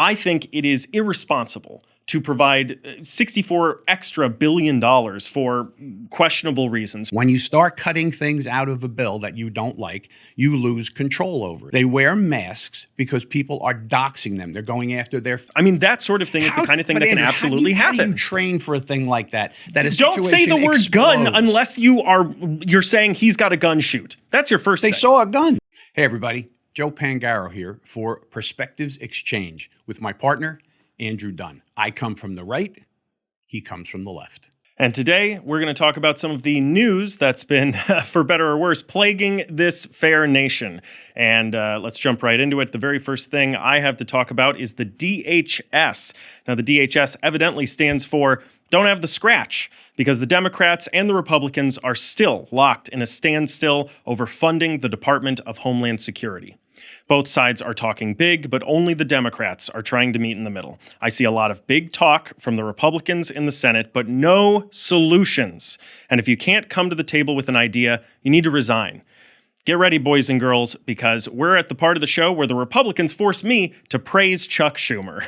I think it is irresponsible to provide $64 billion for questionable reasons. When you start cutting things out of a bill that you don't like, you lose control over it. They wear masks because people are doxing them. They're going after their... I mean, that sort of thing is the kind of thing that can absolutely happen. How do you train for a thing like that? Don't say the word gun unless you're saying he's got a gun, shoot. That's your first thing. They saw a gun. Hey, everybody. Joe Pangaro here for Perspectives Exchange with my partner, Andrew Dunn. I come from the right, he comes from the left. And today we're going to talk about some of the news that's been, for better or worse, plaguing this fair nation. And let's jump right into it. The very first thing I have to talk about is the DHS. Now, the DHS evidently stands for Don't Have the Scratch, because the Democrats and the Republicans are still locked in a standstill over funding the Department of Homeland Security. Both sides are talking big, but only the Democrats are trying to meet in the middle. I see a lot of big talk from the Republicans in the Senate, but no solutions. And if you can't come to the table with an idea, you need to resign. Get ready, boys and girls, because we're at the part of the show where the Republicans force me to praise Chuck Schumer.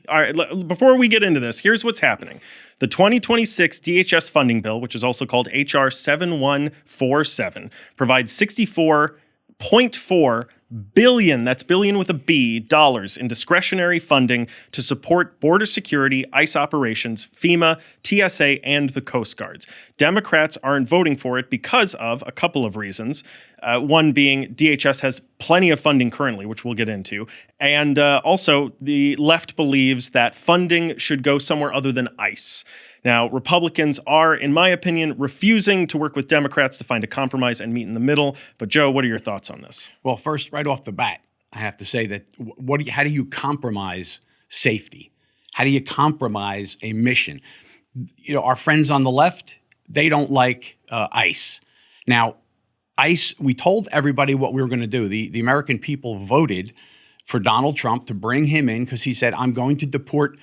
All right, before we get into this, here's what's happening. The 2026 DHS funding bill, which is also called HR 7147, provides $64.4 billion, that's billion with a B, dollars in discretionary funding to support border security, ICE operations, FEMA, TSA, and the Coast Guards. Democrats aren't voting for it because of a couple of reasons. One being DHS has plenty of funding currently, which we'll get into. And also, the left believes that funding should go somewhere other than ICE. Now, Republicans are, in my opinion, refusing to work with Democrats to find a compromise and meet in the middle. But Joe, what are your thoughts on this? Well, first, right off the bat, I have to say that how do you compromise safety? How do you compromise a mission? You know, our friends on the left, they don't like ICE. Now, ICE, we told everybody what we were going to do. The American people voted for Donald Trump to bring him in because he said, I'm going to deport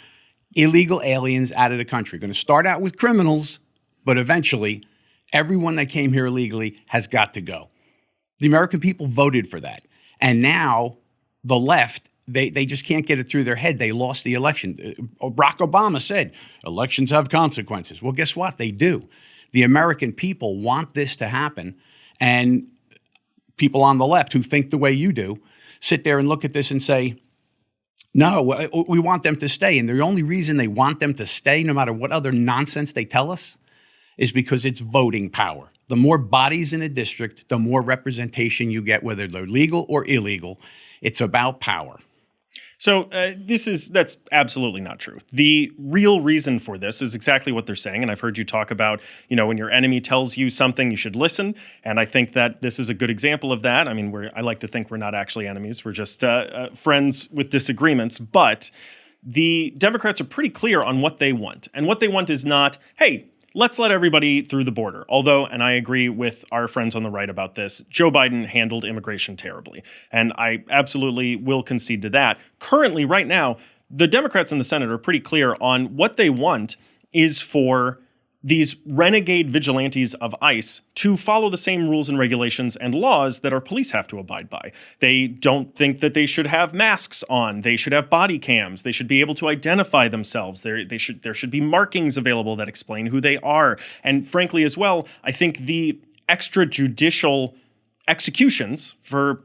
illegal aliens out of the country. Going to start out with criminals, but eventually everyone that came here illegally has got to go. The American people voted for that. And now the left, they just can't get it through their head. They lost the election. Barack Obama said, elections have consequences. Well, guess what? They do. The American people want this to happen. And people on the left who think the way you do sit there and look at this and say, no, we want them to stay. And the only reason they want them to stay, no matter what other nonsense they tell us, is because it's voting power. The more bodies in a district, the more representation you get, whether they're legal or illegal. It's about power. So that's absolutely not true. The real reason for this is exactly what they're saying. And I've heard you talk about, when your enemy tells you something, you should listen. And I think that this is a good example of that. I mean, I like to think we're not actually enemies. We're just friends with disagreements. But the Democrats are pretty clear on what they want. And what they want is not, hey, let's let everybody through the border. Although, and I agree with our friends on the right about this, Joe Biden handled immigration terribly. And I absolutely will concede to that. Currently, right now, the Democrats in the Senate are pretty clear on what they want is for these renegade vigilantes of ICE to follow the same rules and regulations and laws that our police have to abide by. They don't think that they should have masks on. They should have body cams. They should be able to identify themselves. There should be markings available that explain who they are. And frankly, as well, I think the extrajudicial executions for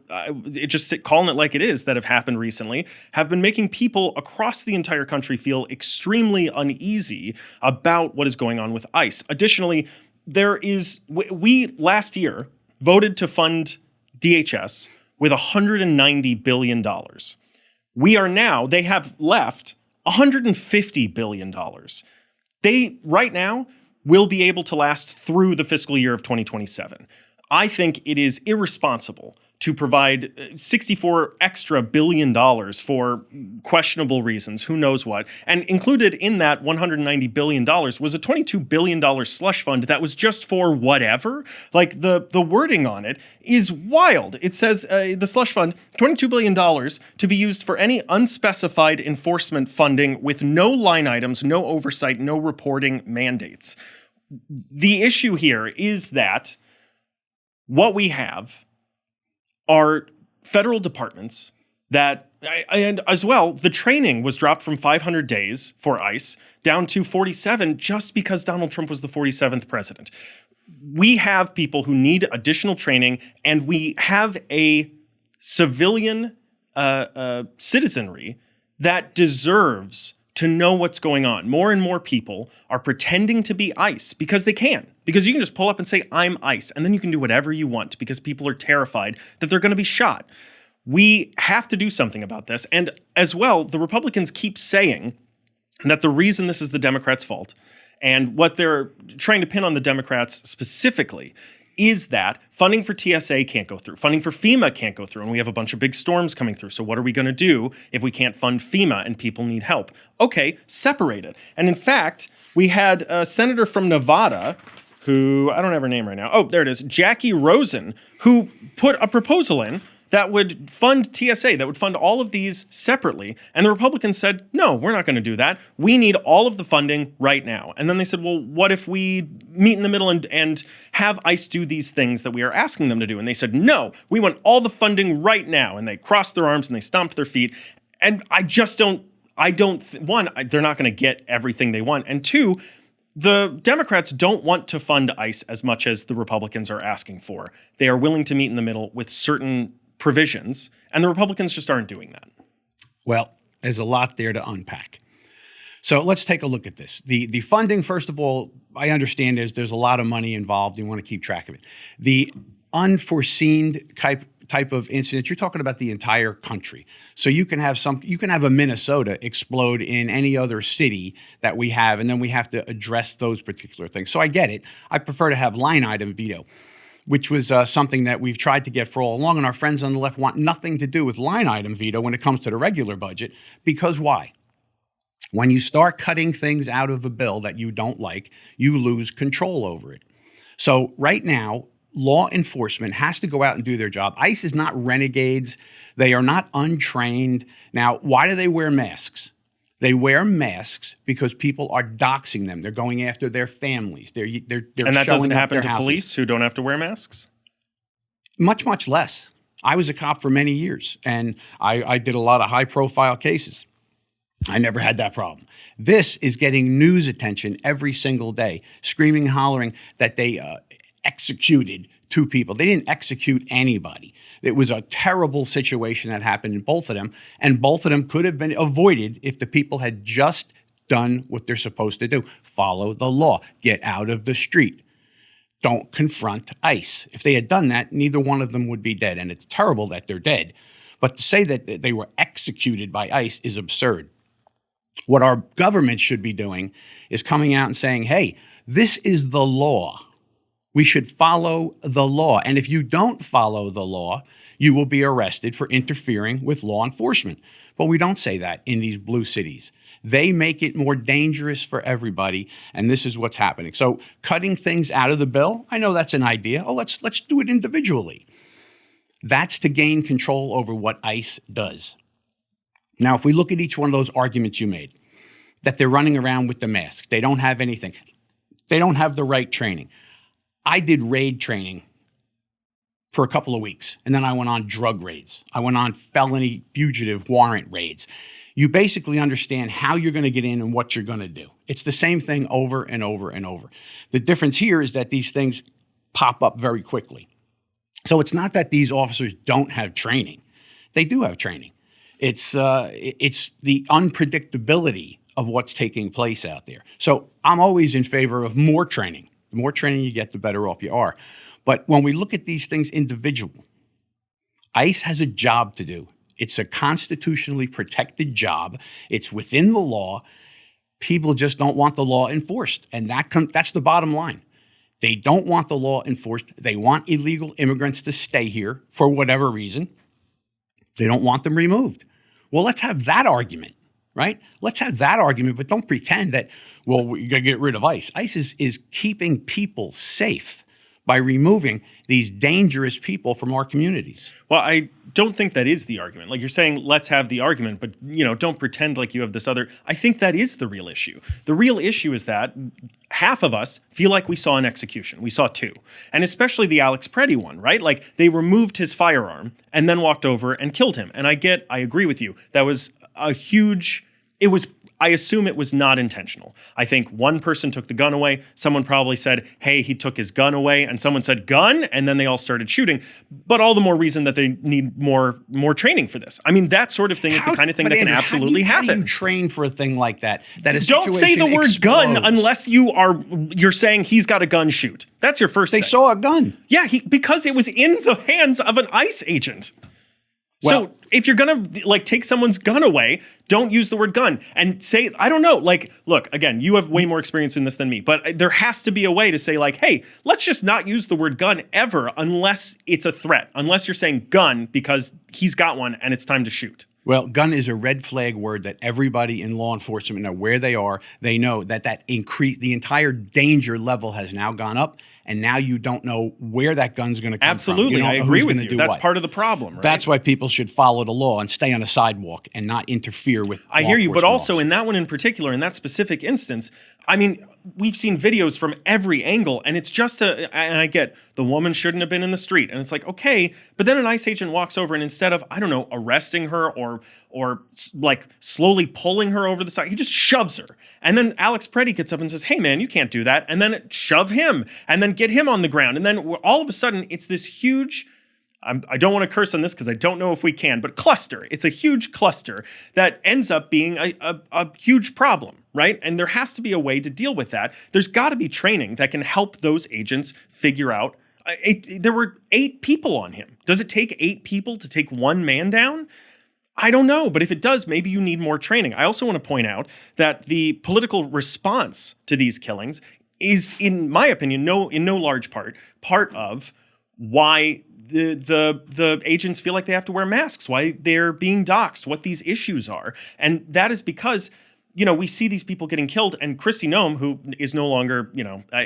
calling it like it is that have happened recently have been making people across the entire country feel extremely uneasy about what is going on with ICE. Additionally, we last year voted to fund DHS with $190 billion. They have left $150 billion. They right now will be able to last through the fiscal year of 2027. I think it is irresponsible to provide $64 billion for questionable reasons, who knows what. And included in that $190 billion was a $22 billion slush fund that was just for whatever. Like the wording on it is wild. It says the slush fund, $22 billion to be used for any unspecified enforcement funding with no line items, no oversight, no reporting mandates. The issue here is that what we have are federal departments that, and as well, the training was dropped from 500 days for ICE down to 47 just because Donald Trump was the 47th president. We have people who need additional training, and we have a civilian citizenry that deserves to know what's going on. More and more people are pretending to be ICE because they can. Because you can just pull up and say, I'm ICE, and then you can do whatever you want because people are terrified that they're going to be shot. We have to do something about this. And as well, the Republicans keep saying that the reason this is the Democrats' fault, and what they're trying to pin on the Democrats specifically, is that funding for TSA can't go through. Funding for FEMA can't go through. And we have a bunch of big storms coming through. So what are we going to do if we can't fund FEMA and people need help? Okay, separate it. And in fact, we had a senator from Nevada who, I don't have her name right now. Oh, there it is. Jackie Rosen, who put a proposal in that would fund TSA, that would fund all of these separately. And the Republicans said, no, we're not going to do that. We need all of the funding right now. And then they said, well, what if we meet in the middle and have ICE do these things that we are asking them to do? And they said, no, we want all the funding right now. And they crossed their arms and they stomped their feet. And one, they're not going to get everything they want. And two, the Democrats don't want to fund ICE as much as the Republicans are asking for. They are willing to meet in the middle with certain provisions, and the Republicans just aren't doing that. Well, there's a lot there to unpack. So let's take a look at this. The funding, first of all, I understand there's a lot of money involved. You want to keep track of it. The unforeseen type of incident, you're talking about the entire country. So you can have a Minnesota explode in any other city that we have, and then we have to address those particular things. So I get it. I prefer to have line item veto, which was something that we've tried to get for all along, and our friends on the left want nothing to do with line item veto when it comes to the regular budget. Because why? When you start cutting things out of a bill that you don't like, you lose control over it. So right now, law enforcement has to go out and do their job. ICE is not renegades. They are not untrained. Now, why do they wear masks? They wear masks because people are doxing them. They're going after their families. They're and that doesn't happen to houses. Police who don't have to wear masks? Much, much less. I was a cop for many years, and I did a lot of high-profile cases. I never had that problem. This is getting news attention every single day, screaming and hollering that they executed 2 people. They didn't execute anybody. It was a terrible situation that happened in both of them, and both of them could have been avoided if the people had just done what they're supposed to do. Follow the law. Get out of the street. Don't confront ICE. If they had done that, neither one of them would be dead, and it's terrible that they're dead. But to say that they were executed by ICE is absurd. What our government should be doing is coming out and saying, hey, this is the law. We should follow the law. And if you don't follow the law, you will be arrested for interfering with law enforcement. But we don't say that in these blue cities. They make it more dangerous for everybody, and this is what's happening. So cutting things out of the bill, I know that's an idea. Oh, let's do it individually. That's to gain control over what ICE does. Now, if we look at each one of those arguments you made, that they're running around with the mask, they don't have anything, they don't have the right training. I did raid training for a couple of weeks, and then I went on drug raids. I went on felony fugitive warrant raids. You basically understand how you're going to get in and what you're going to do. It's the same thing over and over and over. The difference here is that these things pop up very quickly. So it's not that these officers don't have training. They do have training. It's the unpredictability of what's taking place out there. So I'm always in favor of more training. The more training you get, the better off you are. But when we look at these things individual, ICE has a job to do. It's a constitutionally protected job. It's within the law. People just don't want the law enforced. And that's the bottom line. They don't want the law enforced. They want illegal immigrants to stay here for whatever reason. They don't want them removed. Well, let's have that argument, right? Let's have that argument, but don't pretend that, well, we got to get rid of ICE. ICE is keeping people safe, by removing these dangerous people from our communities. Well, I don't think that is the argument. Like you're saying, let's have the argument, but don't pretend like you have this other. I think that is the real issue. The real issue is that half of us feel like we saw an execution. We saw two, and especially the Alex Preddy one, right? Like they removed his firearm and then walked over and killed him. And I agree with you. That was a huge. I assume it was not intentional. I think one person took the gun away. Someone probably said, hey, he took his gun away. And someone said, gun? And then they all started shooting. But all the more reason that they need more training for this. I mean, that sort of thing is the kind of thing that can absolutely happen. How do you train for a thing like that? Don't say the word gun unless you're saying he's got a gun, shoot. That's your first thing. They saw a gun. Yeah, because it was in the hands of an ICE agent. Well, so if you're going to take someone's gun away, don't use the word gun and say, I don't know, look, again, you have way more experience in this than me, but there has to be a way to say hey, let's just not use the word gun ever unless it's a threat, unless you're saying gun because he's got one and it's time to shoot. Well, gun is a red flag word that everybody in law enforcement know where they are. They know that the entire danger level has now gone up, and now you don't know where that gun's going to come Absolutely, from. I agree with you. That's part of the problem, right? That's why people should follow the law and stay on the sidewalk and not interfere with I hear you, but also in that one in particular, in that specific instance, I mean, we've seen videos from every angle, and it's just and I get the woman shouldn't have been in the street, and it's like, okay, but then an ICE agent walks over and instead of, I don't know, arresting her or slowly pulling her over the side, he just shoves her. And then Alex Preddy gets up and says, hey man, you can't do that. And then shove him and then get him on the ground. And then all of a sudden it's this huge, I don't want to curse on this because I don't know if we can, but cluster. It's a huge cluster that ends up being a huge problem, right? And there has to be a way to deal with that. There's got to be training that can help those agents figure out. There were 8 people on him. Does it take 8 people to take one man down? I don't know, but if it does, maybe you need more training. I also want to point out that the political response to these killings is, in my opinion, in no large part of why the agents feel like they have to wear masks, why they're being doxxed, what these issues are. And that is because we see these people getting killed, and Kristi Noem, who is no longer,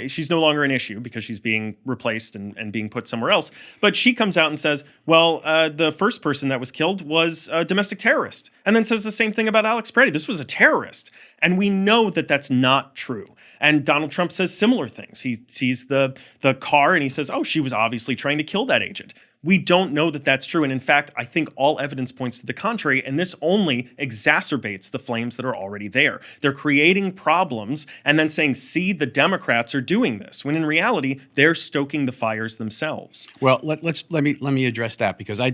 she's no longer an issue because she's being replaced and being put somewhere else. But she comes out and says, well, the first person that was killed was a domestic terrorist, and then says the same thing about Alex Preddy. This was a terrorist. And we know that that's not true. And Donald Trump says similar things. He sees the car and he says, oh, she was obviously trying to kill that agent. We don't know that that's true. And in fact, I think all evidence points to the contrary. And this only exacerbates the flames that are already there. They're creating problems and then saying, see, the Democrats are doing this, when in reality, they're stoking the fires themselves. Well, let me address that, because I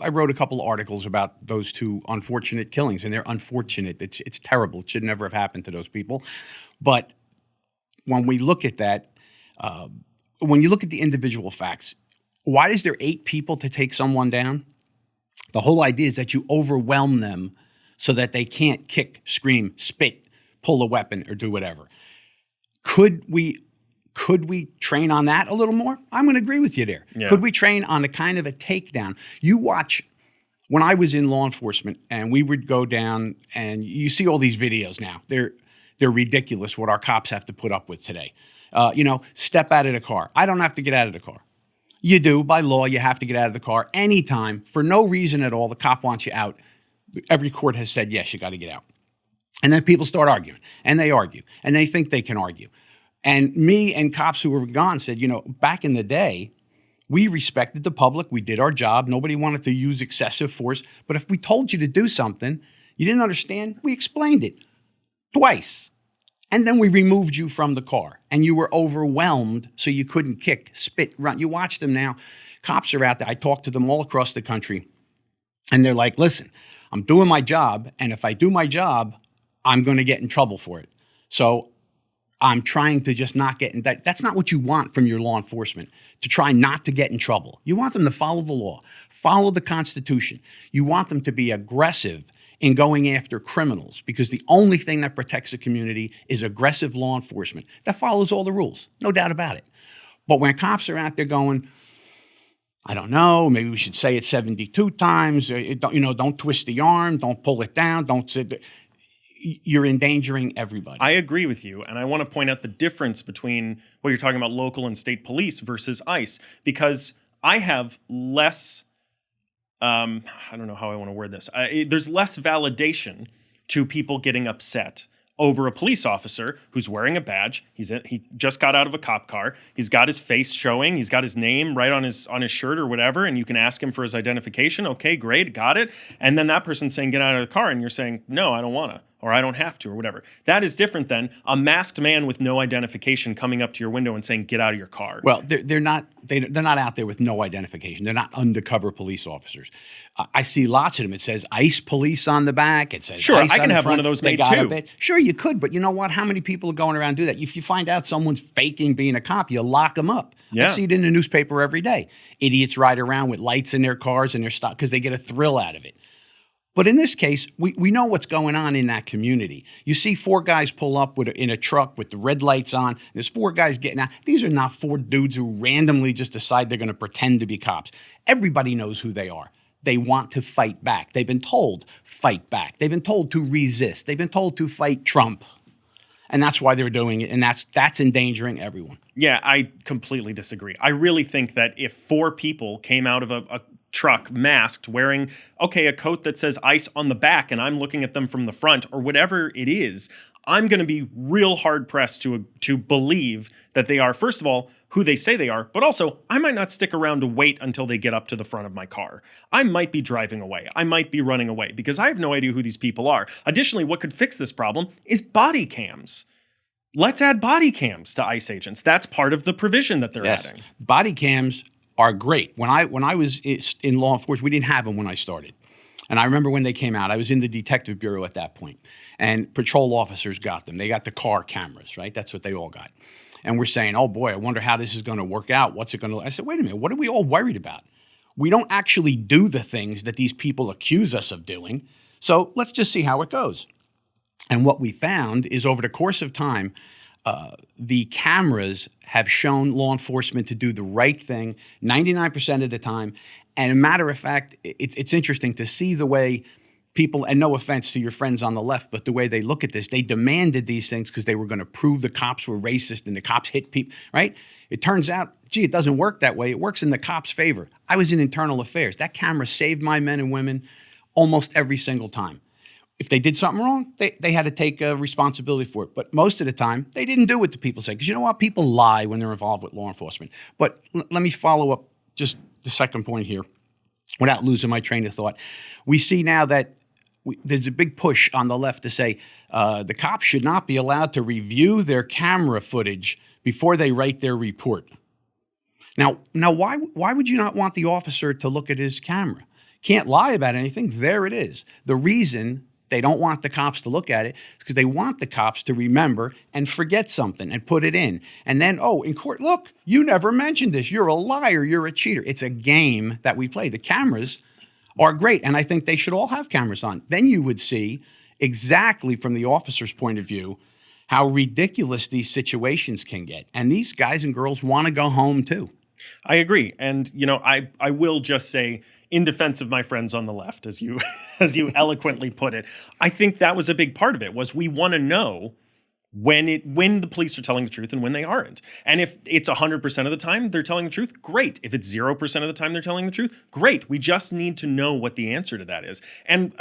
wrote a couple of articles about those 2 unfortunate killings, and they're unfortunate. It's terrible. It should never have happened to those people. But when we look at that, when you look at the individual facts, why is there 8 people to take someone down? The whole idea is that you overwhelm them so that they can't kick, scream, spit, pull a weapon, or do whatever. Could we train on that a little more? I'm going to agree with you there. Yeah. Could we train on a kind of a takedown? You watch, when I was in law enforcement and we would go down, and you see all these videos now. They're ridiculous what our cops have to put up with today. Step out of the car. I don't have to get out of the car. You do. By law, you have to get out of the car anytime for no reason at all. The cop wants you out. Every court has said, yes, you got to get out. And then people start arguing, and they argue, and they think they can argue. And me and cops who were gone said, back in the day, we respected the public. We did our job. Nobody wanted to use excessive force. But if we told you to do something, you didn't understand, we explained it twice. And then we removed you from the car, and you were overwhelmed, so you couldn't kick, spit, run. You watch them now. Cops are out there. I talk to them all across the country, and they're like, listen, I'm doing my job, and if I do my job, I'm going to get in trouble for it. So I'm trying to just not get in that. That's not what you want from your law enforcement, to try not to get in trouble. You want them to follow the law, follow the Constitution. You want them to be aggressive in going after criminals, because the only thing that protects a community is aggressive law enforcement that follows all the rules, no doubt about it. But when cops are out there going, I don't know, maybe we should say it 72 times, don't twist the arm, don't pull it down, don't sit. you're endangering everybody. I agree with you. And I want to point out the difference between what you're talking about, local and state police versus ICE, because I have less, I don't know how I want to word this. There's less validation to people getting upset over a police officer who's wearing a badge. He just got out of a cop car. He's got his face showing. He's got his name right on his shirt or whatever, and you can ask him for his identification. Okay, great, got it. And then that person's saying, get out of the car, and you're saying, no, I don't want to, or I don't have to, or whatever. That is different than a masked man with no identification coming up to your window and saying, get out of your car. Well, they're not out there with no identification. They're not undercover police officers. I see lots of them. It says ICE police on the back. It says sure, ICE I can on the have front. one of those They made got too. a bit. Sure, you could, but you know what? How many people are going around and do that? If you find out someone's faking being a cop, you lock them up. Yeah. I see it in the newspaper every day. Idiots ride around with lights in their cars and their stuff because they get a thrill out of it. But in this case, we know what's going on in that community. You see 4 guys pull up in a truck with the red lights on. There's 4 guys getting out. These are not 4 dudes who randomly just decide they're going to pretend to be cops. Everybody knows who they are. They want to fight back. They've been told, fight back. They've been told to resist. They've been told to fight Trump. And that's why they're doing it, and that's endangering everyone. Yeah, I completely disagree. I really think that if 4 people came out of a truck masked wearing, a coat that says ICE on the back, and I'm looking at them from the front, or whatever it is, I'm going to be real hard pressed to believe that they are, first of all, who they say they are, but also I might not stick around to wait until they get up to the front of my car. I might be driving away. I might be running away because I have no idea who these people are. Additionally, what could fix this problem is body cams. Let's add body cams to ICE agents. That's part of the provision that they're adding. Body cams are great. When I was in law enforcement, we didn't have them when I started. And I remember when they came out, I was in the detective bureau at that point, and patrol officers got them. They got the car cameras, right? That's what they all got. And we're saying, oh boy, I wonder how this is going to work out. What's it going to look? I said, wait a minute, what are we all worried about? We don't actually do the things that these people accuse us of doing. So let's just see how it goes. And what we found is over the course of time, the cameras have shown law enforcement to do the right thing 99% of the time. And a matter of fact, it's interesting to see the way people, and no offense to your friends on the left, but the way they look at this, they demanded these things because they were going to prove the cops were racist and the cops hit people, right? It turns out, gee, it doesn't work that way. It works in the cops' favor. I was in internal affairs. That camera saved my men and women almost every single time. If they did something wrong, they had to take responsibility for it. But most of the time, they didn't do what the people say. Because you know what? People lie when they're involved with law enforcement. But let me follow up just the second point here without losing my train of thought. We see now that there's a big push on the left to say the cops should not be allowed to review their camera footage before they write their report. Now, why would you not want the officer to look at his camera? Can't lie about anything. There it is. The reason they don't want the cops to look at it is because they want the cops to remember and forget something and put it in. And then, in court, look, you never mentioned this. You're a liar. You're a cheater. It's a game that we play. The cameras are great, and I think they should all have cameras on. Then you would see exactly from the officer's point of view how ridiculous these situations can get. And these guys and girls want to go home too. I agree. And, I will just say, in defense of my friends on the left, as you eloquently put it, I think that was a big part of it, was we want to know when the police are telling the truth and when they aren't. And if it's 100% of the time they're telling the truth, great. If it's 0% of the time they're telling the truth, great. We just need to know what the answer to that is. And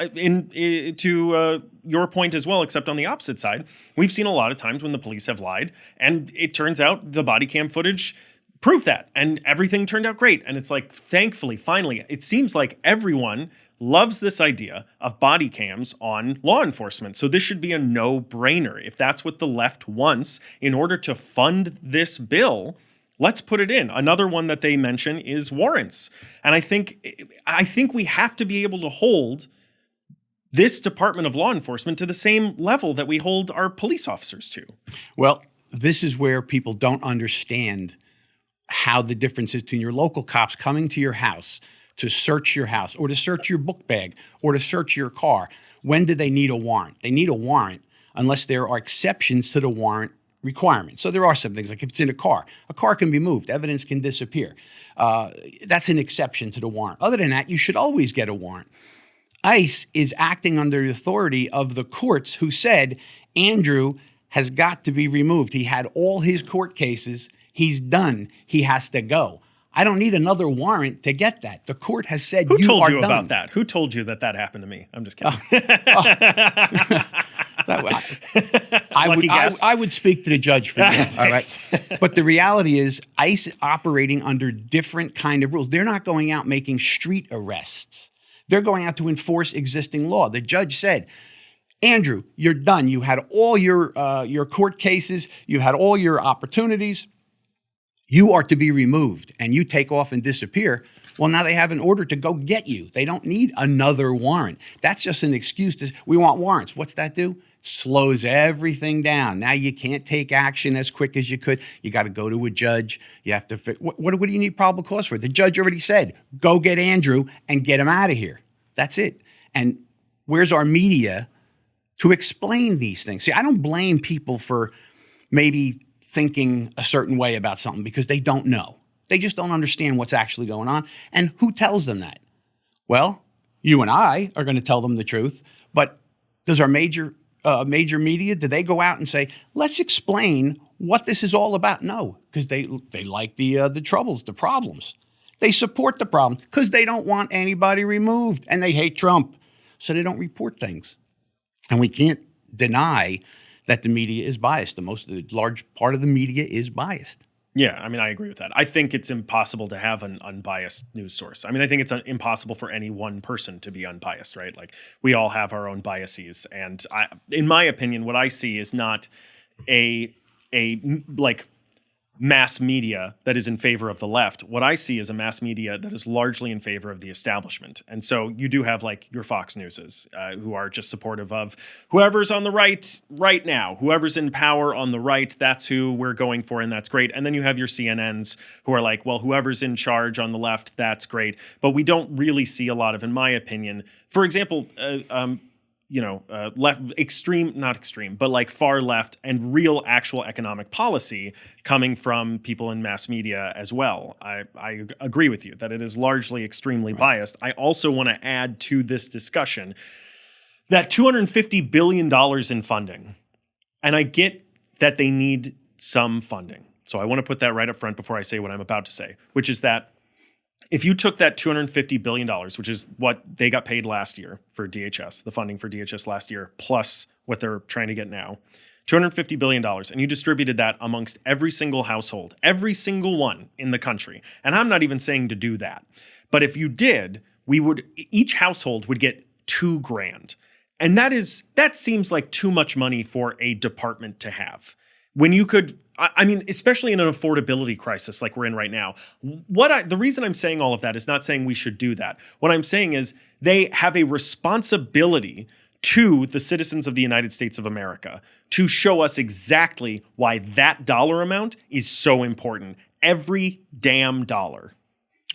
to your point as well, except on the opposite side, we've seen a lot of times when the police have lied, and it turns out the body cam footage proved that, and everything turned out great. And it's like, thankfully, finally, it seems like everyone loves this idea of body cams on law enforcement. So this should be a no-brainer. If that's what the left wants in order to fund this bill, let's put it in. Another one that they mention is warrants. And I think we have to be able to hold this Department of Law Enforcement to the same level that we hold our police officers to. Well, this is where people don't understand how the difference is between your local cops coming to your house to search your house or to search your book bag or to search your car. When do they need a warrant? They need a warrant unless there are exceptions to the warrant requirement. So there are some things, like if it's in a car can be moved, evidence can disappear. That's an exception to the warrant. Other than that, you should always get a warrant. ICE is acting under the authority of the courts who said Andrew has got to be removed. He had all his court cases. He's done. He has to go. I don't need another warrant to get that. The court has said Who you told are you done. about that? Who told you that happened to me? I'm just kidding. I would speak to the judge for you, all right? But the reality is ICE is operating under different kind of rules. They're not going out making street arrests. They're going out to enforce existing law. The judge said, Andrew, you're done. You had all your court cases. You had all your opportunities. You are to be removed, and you take off and disappear. Well, now they have an order to go get you. They don't need another warrant. That's just an excuse to, we want warrants. What's that do? It slows everything down. Now you can't take action as quick as you could. You got to go to a judge. You have to, what do you need probable cause for? The judge already said, go get Andrew and get him out of here. That's it. And where's our media to explain these things? See, I don't blame people for maybe thinking a certain way about something because they don't know. They just don't understand what's actually going on. And who tells them that? Well, you and I are going to tell them the truth. But does our major media, do they go out and say, let's explain what this is all about? No, because they like the troubles, the problems. They support the problem because they don't want anybody removed and they hate Trump. So they don't report things. And we can't deny that the media is biased. The large part of the media is biased. Yeah, I mean, I agree with that. I think it's impossible to have an unbiased news source. I mean, I think it's impossible for any one person to be unbiased, right? Like, we all have our own biases. And in my opinion, what I see is not a mass media that is in favor of the left. What I see is a mass media that is largely in favor of the establishment. And so you do have like your Fox Newses who are just supportive of whoever's on the right now, whoever's in power on the right, that's who we're going for, and that's great. And then you have your CNNs who are like, well, whoever's in charge on the left, that's great. But we don't really see a lot of, in my opinion, for example, left extreme, not extreme, but like far left and real actual economic policy coming from people in mass media as well. I agree with you that it is largely extremely biased. I also want to add to this discussion that $250 billion in funding, and I get that they need some funding. So I want to put that right up front before I say what I'm about to say, which is that if you took that $250 billion, which is what they got paid last year for DHS, the funding for DHS last year, plus what they're trying to get now, $250 billion, and you distributed that amongst every single household, every single one in the country. And I'm not even saying to do that. But if you did, each household would get $2,000. And that seems like too much money for a department to have. When you could, I mean, especially in an affordability crisis like we're in right now, the reason I'm saying all of that is not saying we should do that. What I'm saying is they have a responsibility to the citizens of the United States of America to show us exactly why that dollar amount is so important. Every damn dollar.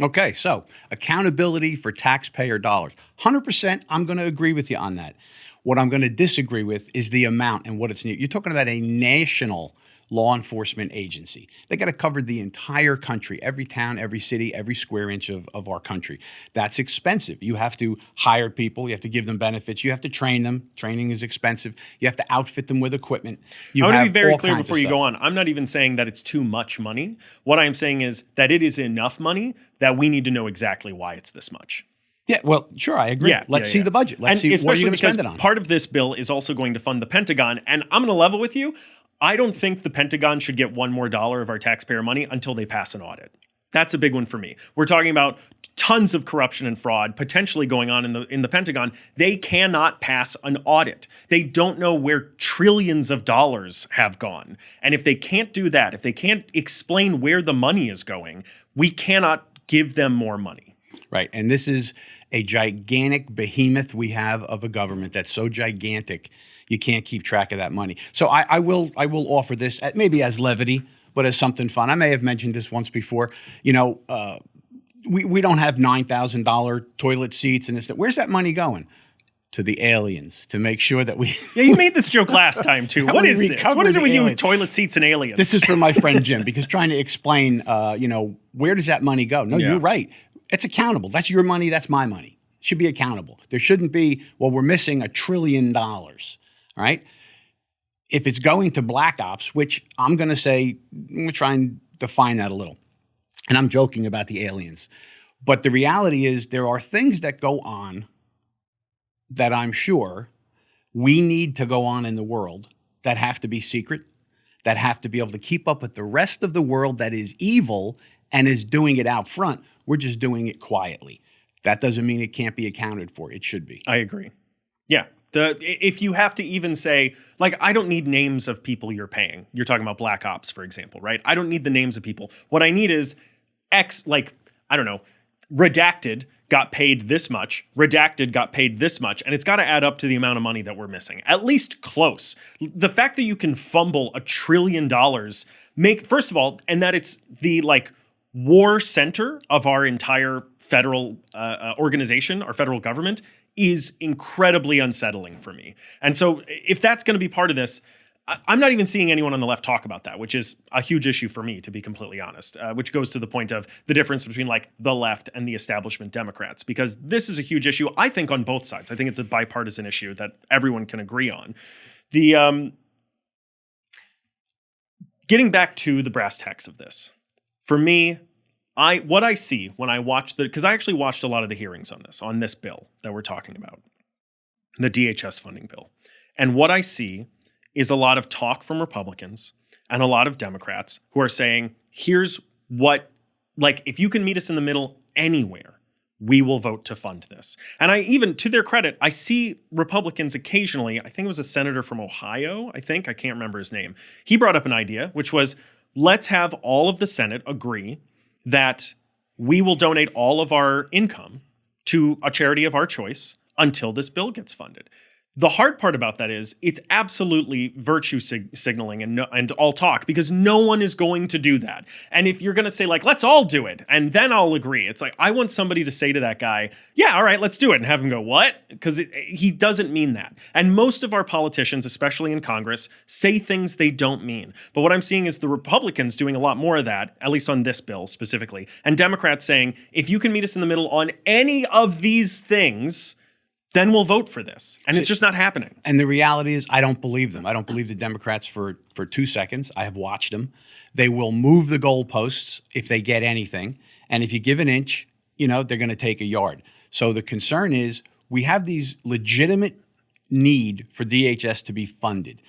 Okay, so accountability for taxpayer dollars. 100%, I'm going to agree with you on that. What I'm going to disagree with is the amount and what it's needed. You're talking about a national law enforcement agency. They got to cover the entire country, every town, every city, every square inch of our country. That's expensive. You have to hire people. You have to give them benefits. You have to train them. Training is expensive. You have to outfit them with equipment. I want to be very clear before you go on. I'm not even saying that it's too much money. What I'm saying is that it is enough money that we need to know exactly why it's this much. Yeah, well, sure, I agree. Let's see the budget. Let's see what you're going to spend it on. Part of this bill is also going to fund the Pentagon, and I'm going to level with you. I don't think the Pentagon should get $1 more of our taxpayer money until they pass an audit. That's a big one for me. We're talking about tons of corruption and fraud potentially going on in the Pentagon. They cannot pass an audit. They don't know where trillions of dollars have gone. And if they can't do that, if they can't explain where the money is going, we cannot give them more money. Right. And this is a gigantic behemoth we have of a government that's so gigantic you can't keep track of that money. So I will offer this maybe as levity, but as something fun. I may have mentioned this once before. We don't have $9,000 toilet seats and this. Where's that money going? To the aliens, to make sure that we... Yeah, you made this joke last time, too. What is this? What is it with you with toilet seats and aliens? This is for my friend Jim, because trying to explain, where does that money go? No, You're right. It's accountable. That's your money. That's my money. Should be accountable. There shouldn't be, well, we're missing $1 trillion, all right? If it's going to black ops, which I'm going to say, I'm going to try and define that a little. And I'm joking about the aliens. But the reality is there are things that go on that I'm sure we need to go on in the world that have to be secret, that have to be able to keep up with the rest of the world that is evil and is doing it out front. We're just doing it quietly. That doesn't mean it can't be accounted for. It should be. I agree. Yeah. If you have to even say, like, I don't need names of people you're paying. You're talking about black ops, for example, right? I don't need the names of people. What I need is redacted got paid this much, redacted got paid this much, and it's got to add up to the amount of money that we're missing. At least close. The fact that you can fumble $1 trillion first of all, and that it's the war center of our entire federal organization, our federal government, is incredibly unsettling for me. And so if that's going to be part of this, I'm not even seeing anyone on the left talk about that, which is a huge issue for me, to be completely honest, which goes to the point of the difference between the left and the establishment Democrats, because this is a huge issue, I think, on both sides. I think it's a bipartisan issue that everyone can agree on. Getting back to the brass tacks of this, for me, what I see when I watch because I actually watched a lot of the hearings on this bill that we're talking about, the DHS funding bill. And what I see is a lot of talk from Republicans and a lot of Democrats who are saying, here's what, if you can meet us in the middle anywhere, we will vote to fund this. And I even, to their credit, I see Republicans occasionally, I think it was a senator from Ohio, I can't remember his name. He brought up an idea, which was, let's have all of the Senate agree that we will donate all of our income to a charity of our choice until this bill gets funded. The hard part about that is it's absolutely virtue signaling and all talk, because no one is going to do that. And if you're going to say let's all do it and then I'll agree, it's I want somebody to say to that guy, yeah, all right, let's do it, and have him go, what? Because he doesn't mean that. And most of our politicians, especially in Congress, say things they don't mean. But what I'm seeing is the Republicans doing a lot more of that, at least on this bill specifically, and Democrats saying, if you can meet us in the middle on any of these things, then we'll vote for this. And it's just not happening. And the reality is, I don't believe them. I don't believe the Democrats for 2 seconds. I have watched them. They will move the goalposts if they get anything. And if you give an inch, they're going to take a yard. So the concern is we have these legitimate need for DHS to be funded.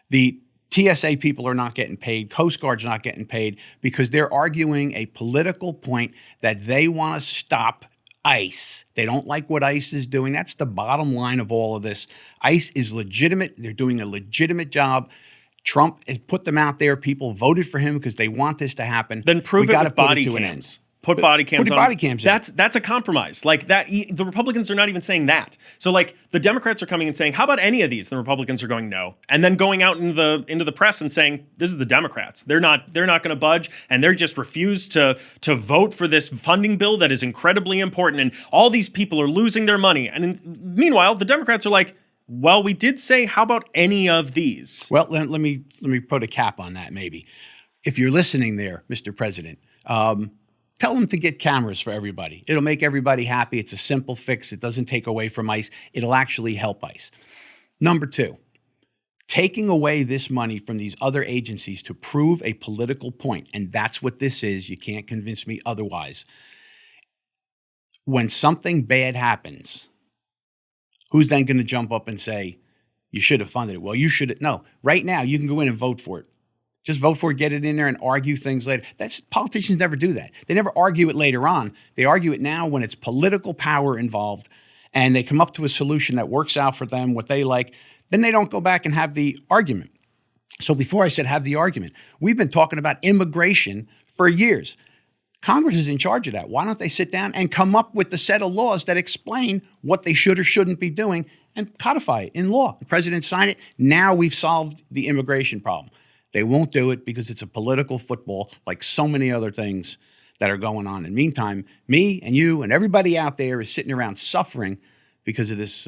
The TSA people are not getting paid. Coast Guard's not getting paid because they're arguing a political point that they want to stop ICE. They don't like what ICE is doing. That's the bottom line of all of this. ICE is legitimate. They're doing a legitimate job. Trump has put them out there. People voted for him because they want this to happen. Then prove it with body cams. Put body cams on. Body cams in. That's a compromise. The Republicans are not even saying that. So the Democrats are coming and saying, how about any of these? The Republicans are going no. And then going out into the press and saying, this is the Democrats. They're not going to budge, and they're just refused to vote for this funding bill that is incredibly important, and all these people are losing their money. And meanwhile, the Democrats are like, well, we did say, how about any of these? Well, let me put a cap on that maybe. If you're listening there, Mr. President, tell them to get cameras for everybody. It'll make everybody happy. It's a simple fix. It doesn't take away from ICE. It'll actually help ICE. Number 2, taking away this money from these other agencies to prove a political point, and that's what this is. You can't convince me otherwise. When something bad happens, who's then going to jump up and say, you should have funded it? Well, you should have. No, right now you can go in and vote for it. Just vote for it, get it in there, and argue things later. Politicians never do that. They never argue it later on. They argue it now when it's political power involved, and they come up to a solution that works out for them, what they like. Then they don't go back and have the argument. So before I said have the argument, we've been talking about immigration for years. Congress is in charge of that. Why don't they sit down and come up with the set of laws that explain what they should or shouldn't be doing and codify it in law? The president signed it. Now we've solved the immigration problem. They won't do it because it's a political football, like so many other things that are going on. In the meantime, me and you and everybody out there is sitting around suffering because of this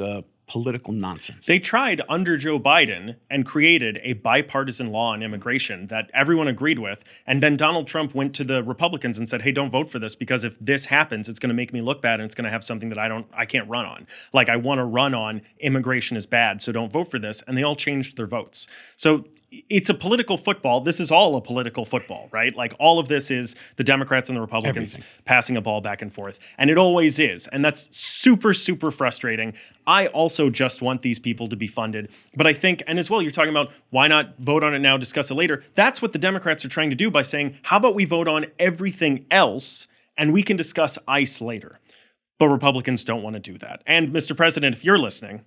political nonsense. They tried under Joe Biden and created a bipartisan law on immigration that everyone agreed with. And then Donald Trump went to the Republicans and said, hey, don't vote for this, because if this happens, it's going to make me look bad and it's going to have something that I can't run on. Like, I want to run on immigration is bad, so don't vote for this. And they all changed their votes. So it's a political football. This is all a political football, right? Like, all of this is the Democrats and the Republicans passing a ball back and forth. And it always is. And that's super, super frustrating. I also just want these people to be funded. But I think, and as well, you're talking about why not vote on it now, discuss it later. That's what the Democrats are trying to do by saying, how about we vote on everything else and we can discuss ICE later. But Republicans don't want to do that. And Mr. President, if you're listening,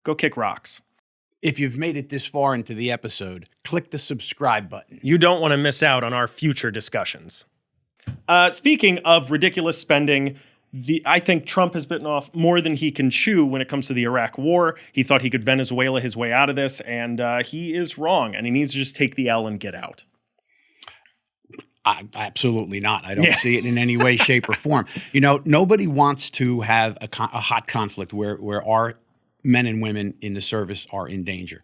go kick rocks. If you've made it this far into the episode, click the subscribe button. You don't want to miss out on our future discussions. Speaking of ridiculous spending, I think Trump has bitten off more than he can chew when it comes to the Iraq war. He thought he could Venezuela his way out of this, and he is wrong, and he needs to just take the L and get out. Absolutely not. I don't see it in any way, shape, or form. You know, nobody wants to have a hot conflict where our men and women in the service are in danger.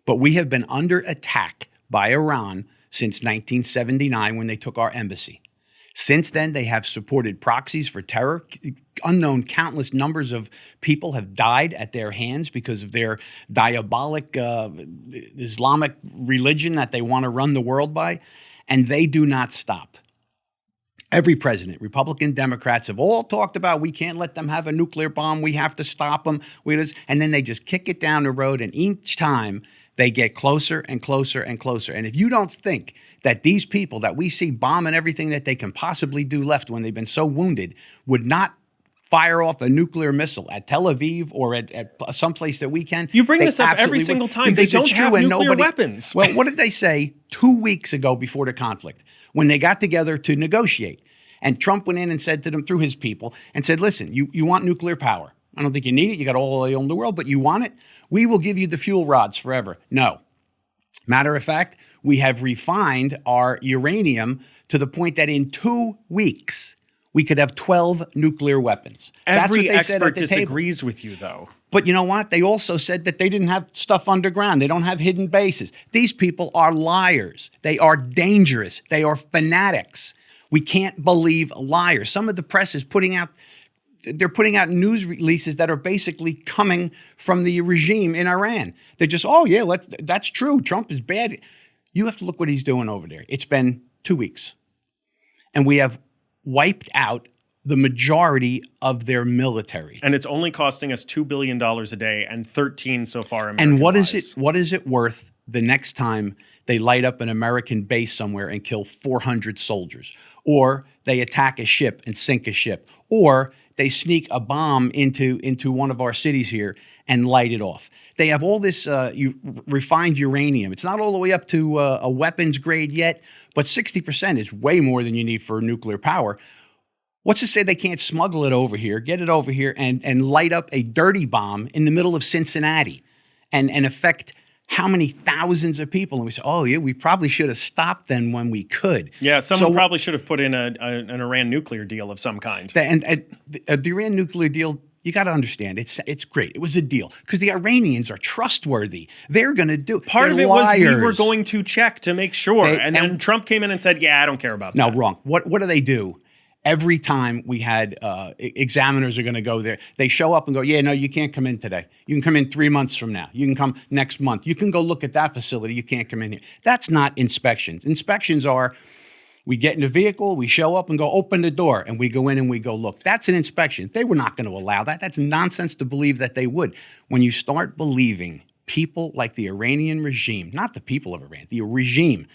But we have been under attack by Iran since 1979 when they took our embassy. Since then, they have supported proxies for terror. Unknown countless numbers of people have died at their hands because of their diabolic Islamic religion that they want to run the world by. And they do not stop. Every president, Republican, Democrats, have all talked about we can't let them have a nuclear bomb. We have to stop them. And then they just kick it down the road. And each time they get closer and closer and closer. And if you don't think that these people that we see bombing everything that they can possibly do left when they've been so wounded would not fire off a nuclear missile at Tel Aviv or at some place that we can. You bring this up every single time. They don't have nuclear weapons. Well, what did they say 2 weeks ago before the conflict when they got together to negotiate? And Trump went in and said to them through his people and said, listen, you want nuclear power. I don't think you need it. You got all the oil in the world, but you want it. We will give you the fuel rods forever. No. Matter of fact, we have refined our uranium to the point that in 2 weeks, we could have 12 nuclear weapons. Every expert disagrees with you, though. But you know what? They also said that they didn't have stuff underground. They don't have hidden bases. These people are liars. They are dangerous. They are fanatics. We can't believe liars. Some of the press is putting out news releases that are basically coming from the regime in Iran. They're just, oh, yeah, that's true. Trump is bad. You have to look what he's doing over there. It's been 2 weeks. And we have wiped out the majority of their military. And it's only costing us $2 billion a day and 13 so far American And what lives. what is it worth the next time they light up an American base somewhere and kill 400 soldiers? Or they attack a ship and sink a ship? Or they sneak a bomb into one of our cities here and light it off? They have all this refined uranium. It's not all the way up to a weapons grade yet, but 60% is way more than you need for nuclear power. What's to say they can't smuggle it over here, get it over here, and light up a dirty bomb in the middle of Cincinnati and affect how many thousands of people? And we say, oh, yeah, we probably should have stopped them when we could. Yeah, someone probably should have put in an Iran nuclear deal of some kind. And the Iran nuclear deal, you got to understand, it's great. It was a deal because the Iranians are trustworthy. They're going to do Part of it liars. was we were going to check to make sure. And then Trump came in and said, yeah, I don't care about that. No, wrong. What do they do? Every time we had examiners are going to go there, they show up and go, yeah, no, you can't come in today. You can come in 3 months from now. You can come next month. You can go look at that facility. You can't come in here. That's not inspections. Inspections are, we get in a vehicle, we show up and go open the door, and we go in and we go look. That's an inspection. They were not going to allow that. That's nonsense to believe that they would. When you start believing people like the Iranian regime, not the people of Iran, the regime,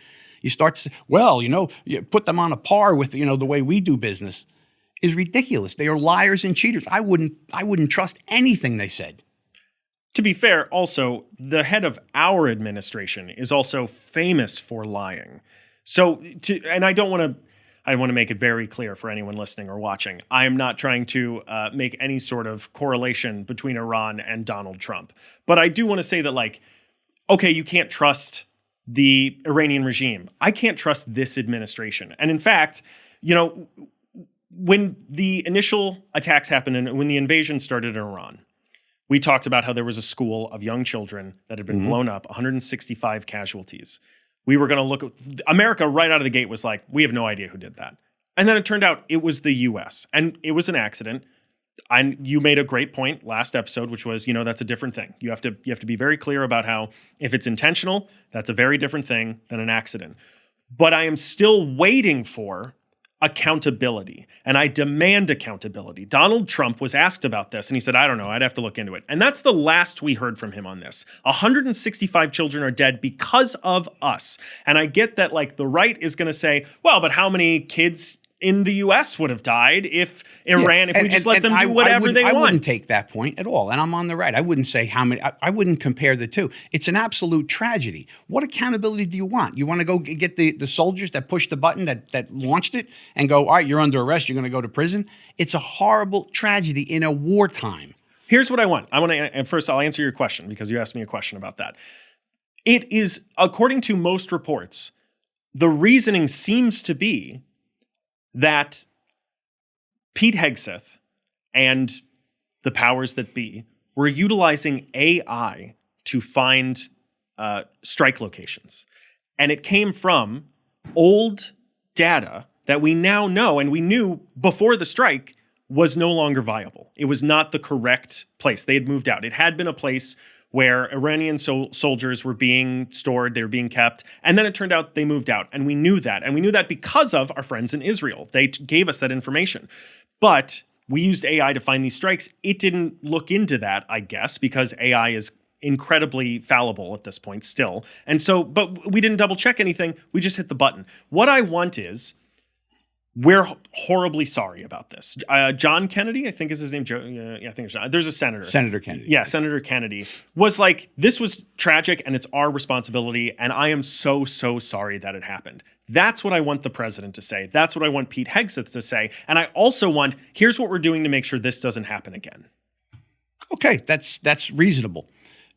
you start to say, well, you put them on a par with, the way we do business is ridiculous. They are liars and cheaters. I wouldn't trust anything they said. To be fair, also, the head of our administration is also famous for lying. So, and I want to make it very clear for anyone listening or watching. I am not trying to make any sort of correlation between Iran and Donald Trump. But I do want to say that, okay, you can't trust the Iranian regime. I can't trust this administration. And in fact, when the initial attacks happened and when the invasion started in Iran, We talked about how there was a school of young children that had been blown up, 165 casualties. We were going to look at America right out of the gate was like, we have no idea who did that. And then it turned out it was the US and it was an accident. And you made a great point last episode, which was, that's a different thing. You have to be very clear about how if it's intentional, that's a very different thing than an accident. But I am still waiting for accountability, and I demand accountability. Donald Trump was asked about this, and he said, I don't know, I'd have to look into it. And that's the last we heard from him on this. 165 children are dead because of us. And I get that, the right is going to say, well, but how many kids in the U.S. would have died if Iran, if we just let them do whatever they want. I wouldn't take that point at all. And I'm on the right. I wouldn't say how many. I wouldn't compare the two. It's an absolute tragedy. What accountability do you want? You want to go get the soldiers that pushed the button that launched it and go, all right, you're under arrest. You're going to go to prison. It's a horrible tragedy in a wartime. Here's what I want. And first I'll answer your question because you asked me a question about that. It is, according to most reports, the reasoning seems to be that Pete Hegseth and the powers that be were utilizing AI to find strike locations. And it came from old data that we now know and we knew before the strike was no longer viable. It was not the correct place. They had moved out. It had been a place where Iranian soldiers were being stored, they were being kept, and then it turned out they moved out, and we knew that. And we knew that because of our friends in Israel. They gave us that information. But we used AI to find these strikes. It didn't look into that, I guess, because AI is incredibly fallible at this point still. And so, but we didn't double check anything. We just hit the button. What I want is, we're horribly sorry about this. John Kennedy, I think is his name. I think it's John. There's a senator. Senator Kennedy. Yeah, Senator Kennedy was like, this was tragic and it's our responsibility. And I am so, so sorry that it happened. That's what I want the president to say. That's what I want Pete Hegseth to say. And I also want, here's what we're doing to make sure this doesn't happen again. Okay, that's reasonable.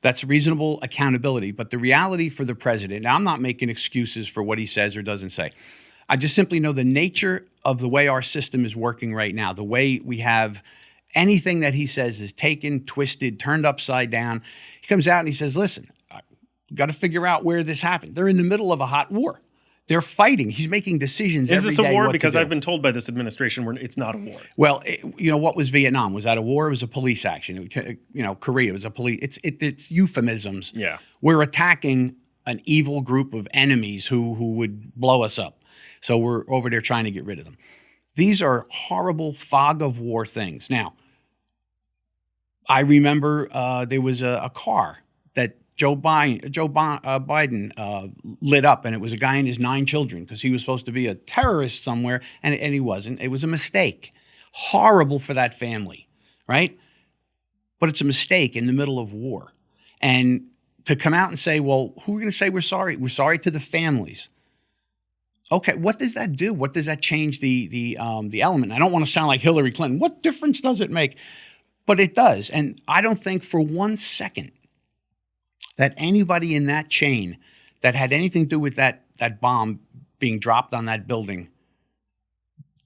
That's reasonable accountability. But the reality for the president, now I'm not making excuses for what he says or doesn't say. I just simply know the nature of the way our system is working right now, the way we have anything that he says is taken, twisted, turned upside down. He comes out and he says, listen, I've got to figure out where this happened. They're in the middle of a hot war. They're fighting. He's making decisions every day. Is this a war? Because I've been told by this administration it's not a war. Well, what was Vietnam? Was that a war? It was a police action. Korea was a police. It's euphemisms. Yeah. We're attacking an evil group of enemies who would blow us up. So we're over there trying to get rid of them. These are horrible fog of war things. Now, I remember there was a car that Joe Biden lit up, and it was a guy and his 9 children because he was supposed to be a terrorist somewhere, and he wasn't. It was a mistake. Horrible for that family, right? But it's a mistake in the middle of war. And to come out and say, well, who are we going to say we're sorry? We're sorry to the families. Okay, what does that do? What does that change the element? I don't want to sound like Hillary Clinton. What difference does it make? But it does. And I don't think for one second that anybody in that chain that had anything to do with that bomb being dropped on that building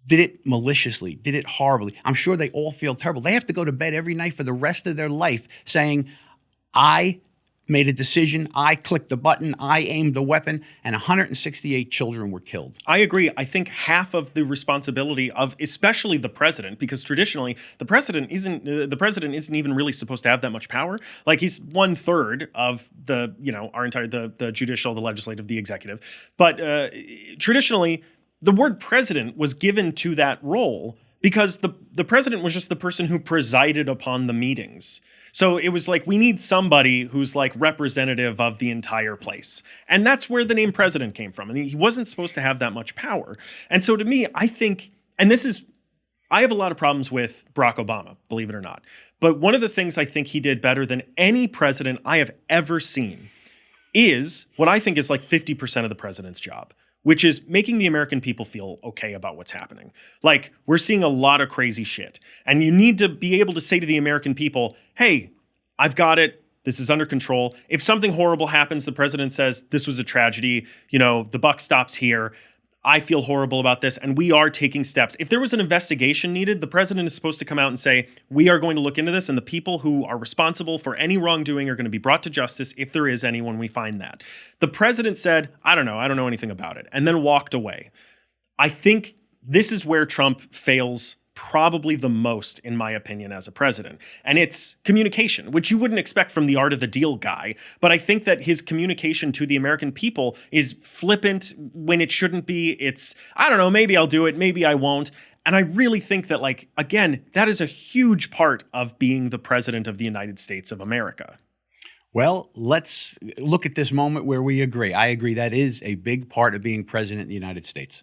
did it maliciously, did it horribly. I'm sure they all feel terrible. They have to go to bed every night for the rest of their life saying, I made a decision, I clicked the button, I aimed the weapon, and 168 children were killed. I agree. I think half of the responsibility of especially the president, because traditionally the president isn't even really supposed to have that much power. Like he's 1/3 of the, our entire, the judicial, the legislative, the executive. But traditionally, the word president was given to that role because the president was just the person who presided upon the meetings. So it was like, we need somebody who's like representative of the entire place. And that's where the name president came from. And he wasn't supposed to have that much power. And so to me, I think, and I have a lot of problems with Barack Obama, believe it or not. But one of the things I think he did better than any president I have ever seen is what I think is like 50% of the president's job, which is making the American people feel okay about what's happening. Like, we're seeing a lot of crazy shit. And you need to be able to say to the American people, hey, I've got it. This is under control. If something horrible happens, the president says, this was a tragedy. The buck stops here. I feel horrible about this, and we are taking steps. If there was an investigation needed, the president is supposed to come out and say, we are going to look into this, and the people who are responsible for any wrongdoing are going to be brought to justice if there is any when we find that. The president said, I don't know anything about it, and then walked away. I think this is where Trump fails probably the most, in my opinion, as a president. And it's communication, which you wouldn't expect from the art of the deal guy. But I think that his communication to the American people is flippant when it shouldn't be. It's, I don't know, maybe I'll do it, maybe I won't. And I really think that, like, again, that is a huge part of being the president of the United States of America. Well, let's look at this moment where we agree. I agree that is a big part of being president of the United States.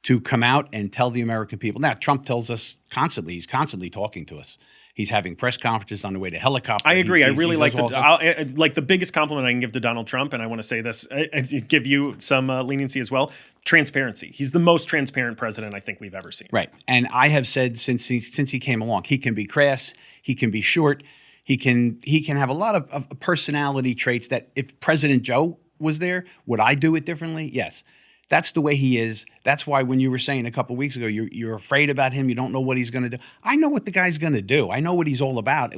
To come out and tell the American people. Now, Trump tells us constantly, he's constantly talking to us. He's having press conferences on the way to helicopter. I agree. I really like the biggest compliment I can give to Donald Trump, and I want to say this, and give you some leniency as well, transparency. He's the most transparent president I think we've ever seen. Right. And I have said since he came along, he can be crass, he can be short, he can have a lot of personality traits that if President Joe was there, would I do it differently? Yes. That's the way he is. That's why when you were saying a couple of weeks ago, you're afraid about him. You don't know what he's going to do. I know what the guy's going to do. I know what he's all about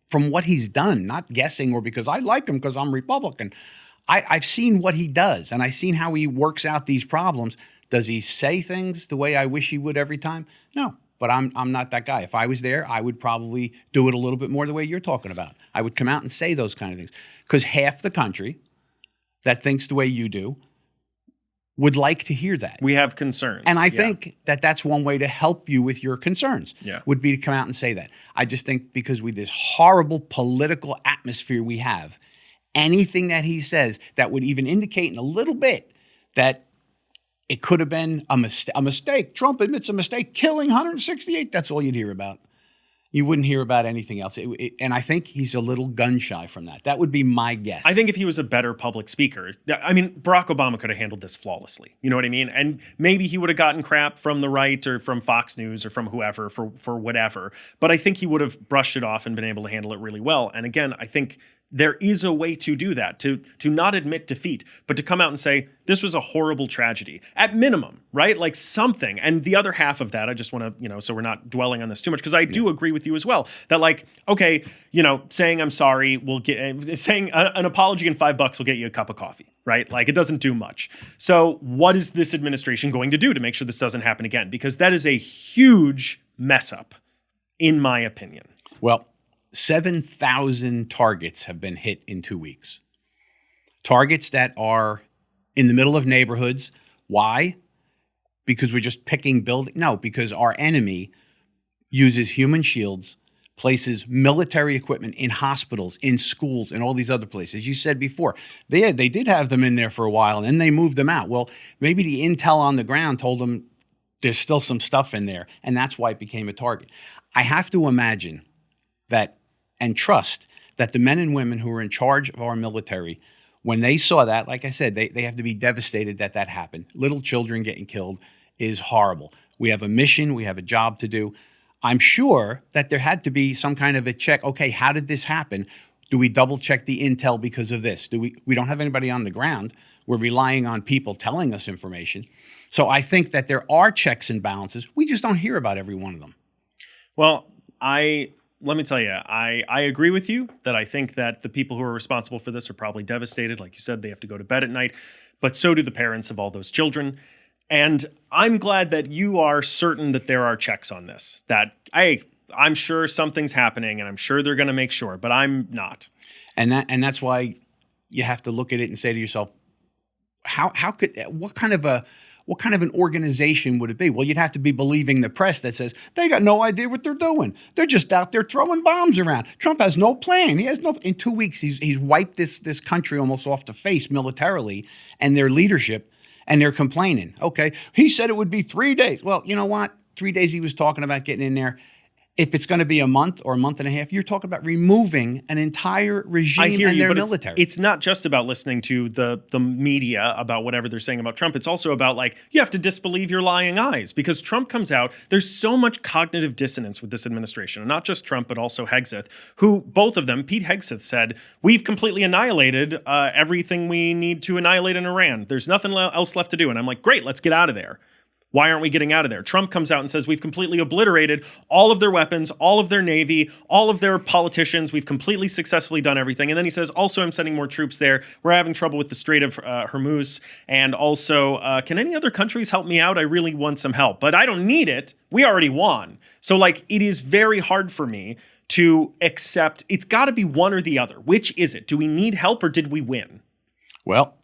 from what he's done, not guessing or because I like him because I'm Republican. I've seen what he does, and I've seen how he works out these problems. Does he say things the way I wish he would every time? No, but I'm not that guy. If I was there, I would probably do it a little bit more the way you're talking about. I would come out and say those kind of things because half the country that thinks the way you do would like to hear that. We have concerns. And I think that that's one way to help you with your concerns, would be to come out and say that. I just think because with this horrible political atmosphere we have, anything that he says that would even indicate in a little bit that it could have been a mistake. Trump admits a mistake, killing 168, that's all you'd hear about. You wouldn't hear about anything else. And I think he's a little gun shy from that. That would be my guess. I think if he was a better public speaker, I mean, Barack Obama could have handled this flawlessly. You know what I mean? And maybe he would have gotten crap from the right or from Fox News or from whoever for whatever. But I think he would have brushed it off and been able to handle it really well. And again, I think there is a way to do that, to not admit defeat, but to come out and say, this was a horrible tragedy, at minimum, right? Like something. And the other half of that, I just want to, so we're not dwelling on this too much, because I do agree with you as well, that like, okay, saying I'm sorry will get, saying an apology and $5 will get you a cup of coffee, right? Like it doesn't do much. So what is this administration going to do to make sure this doesn't happen again? Because that is a huge mess up, in my opinion. Well, 7,000 targets have been hit in 2 weeks. Targets that are in the middle of neighborhoods. Why? Because we're just picking buildings? No, because our enemy uses human shields, places military equipment in hospitals, in schools, and all these other places. You said before, they did have them in there for a while, and then they moved them out. Well, maybe the intel on the ground told them there's still some stuff in there, and that's why it became a target. I have to imagine that and trust that the men and women who are in charge of our military, when they saw that, like I said, they have to be devastated that that happened. Little children getting killed is horrible. We have a mission. We have a job to do. I'm sure that there had to be some kind of a check. Okay, how did this happen? Do we double check the intel because of this? We don't have anybody on the ground. We're relying on people telling us information. So I think that there are checks and balances. We just don't hear about every one of them. Well, let me tell you, I agree with you that I think that the people who are responsible for this are probably devastated. Like you said, they have to go to bed at night, but so do the parents of all those children. And I'm glad that you are certain that there are checks on this, that I'm sure something's happening and I'm sure they're going to make sure, but I'm not. And that's why you have to look at it and say to yourself, what kind of an organization would it be? Well, you'd have to be believing the press that says they got no idea what they're doing. They're just out there throwing bombs around. Trump has no plan. In 2 weeks, he's wiped this country almost off the face militarily and their leadership, and they're complaining. Okay, he said it would be 3 days. Well, you know what? 3 days he was talking about getting in there. if it's going to be a month or a month and a half, you're talking about removing an entire regime and their military. It's not just about listening to the media about whatever they're saying about Trump. It's also about, like, you have to disbelieve your lying eyes, because Trump comes out. There's so much cognitive dissonance with this administration, and not just Trump, but also Hegseth, who both of them, Pete Hegseth said, we've completely annihilated everything we need to annihilate in Iran. There's nothing else left to do. And I'm like, great, let's get out of there. Why aren't we getting out of there? Trump comes out and says we've completely obliterated all of their weapons, all of their navy, all of their politicians. We've completely successfully done everything. And then he says, also, I'm sending more troops there. We're having trouble with the Strait of Hormuz. And also, can any other countries help me out? I really want some help, but I don't need it. We already won. So, like, it is very hard for me to accept. It's got to be one or the other. Which is it? Do we need help, or did we win? Well,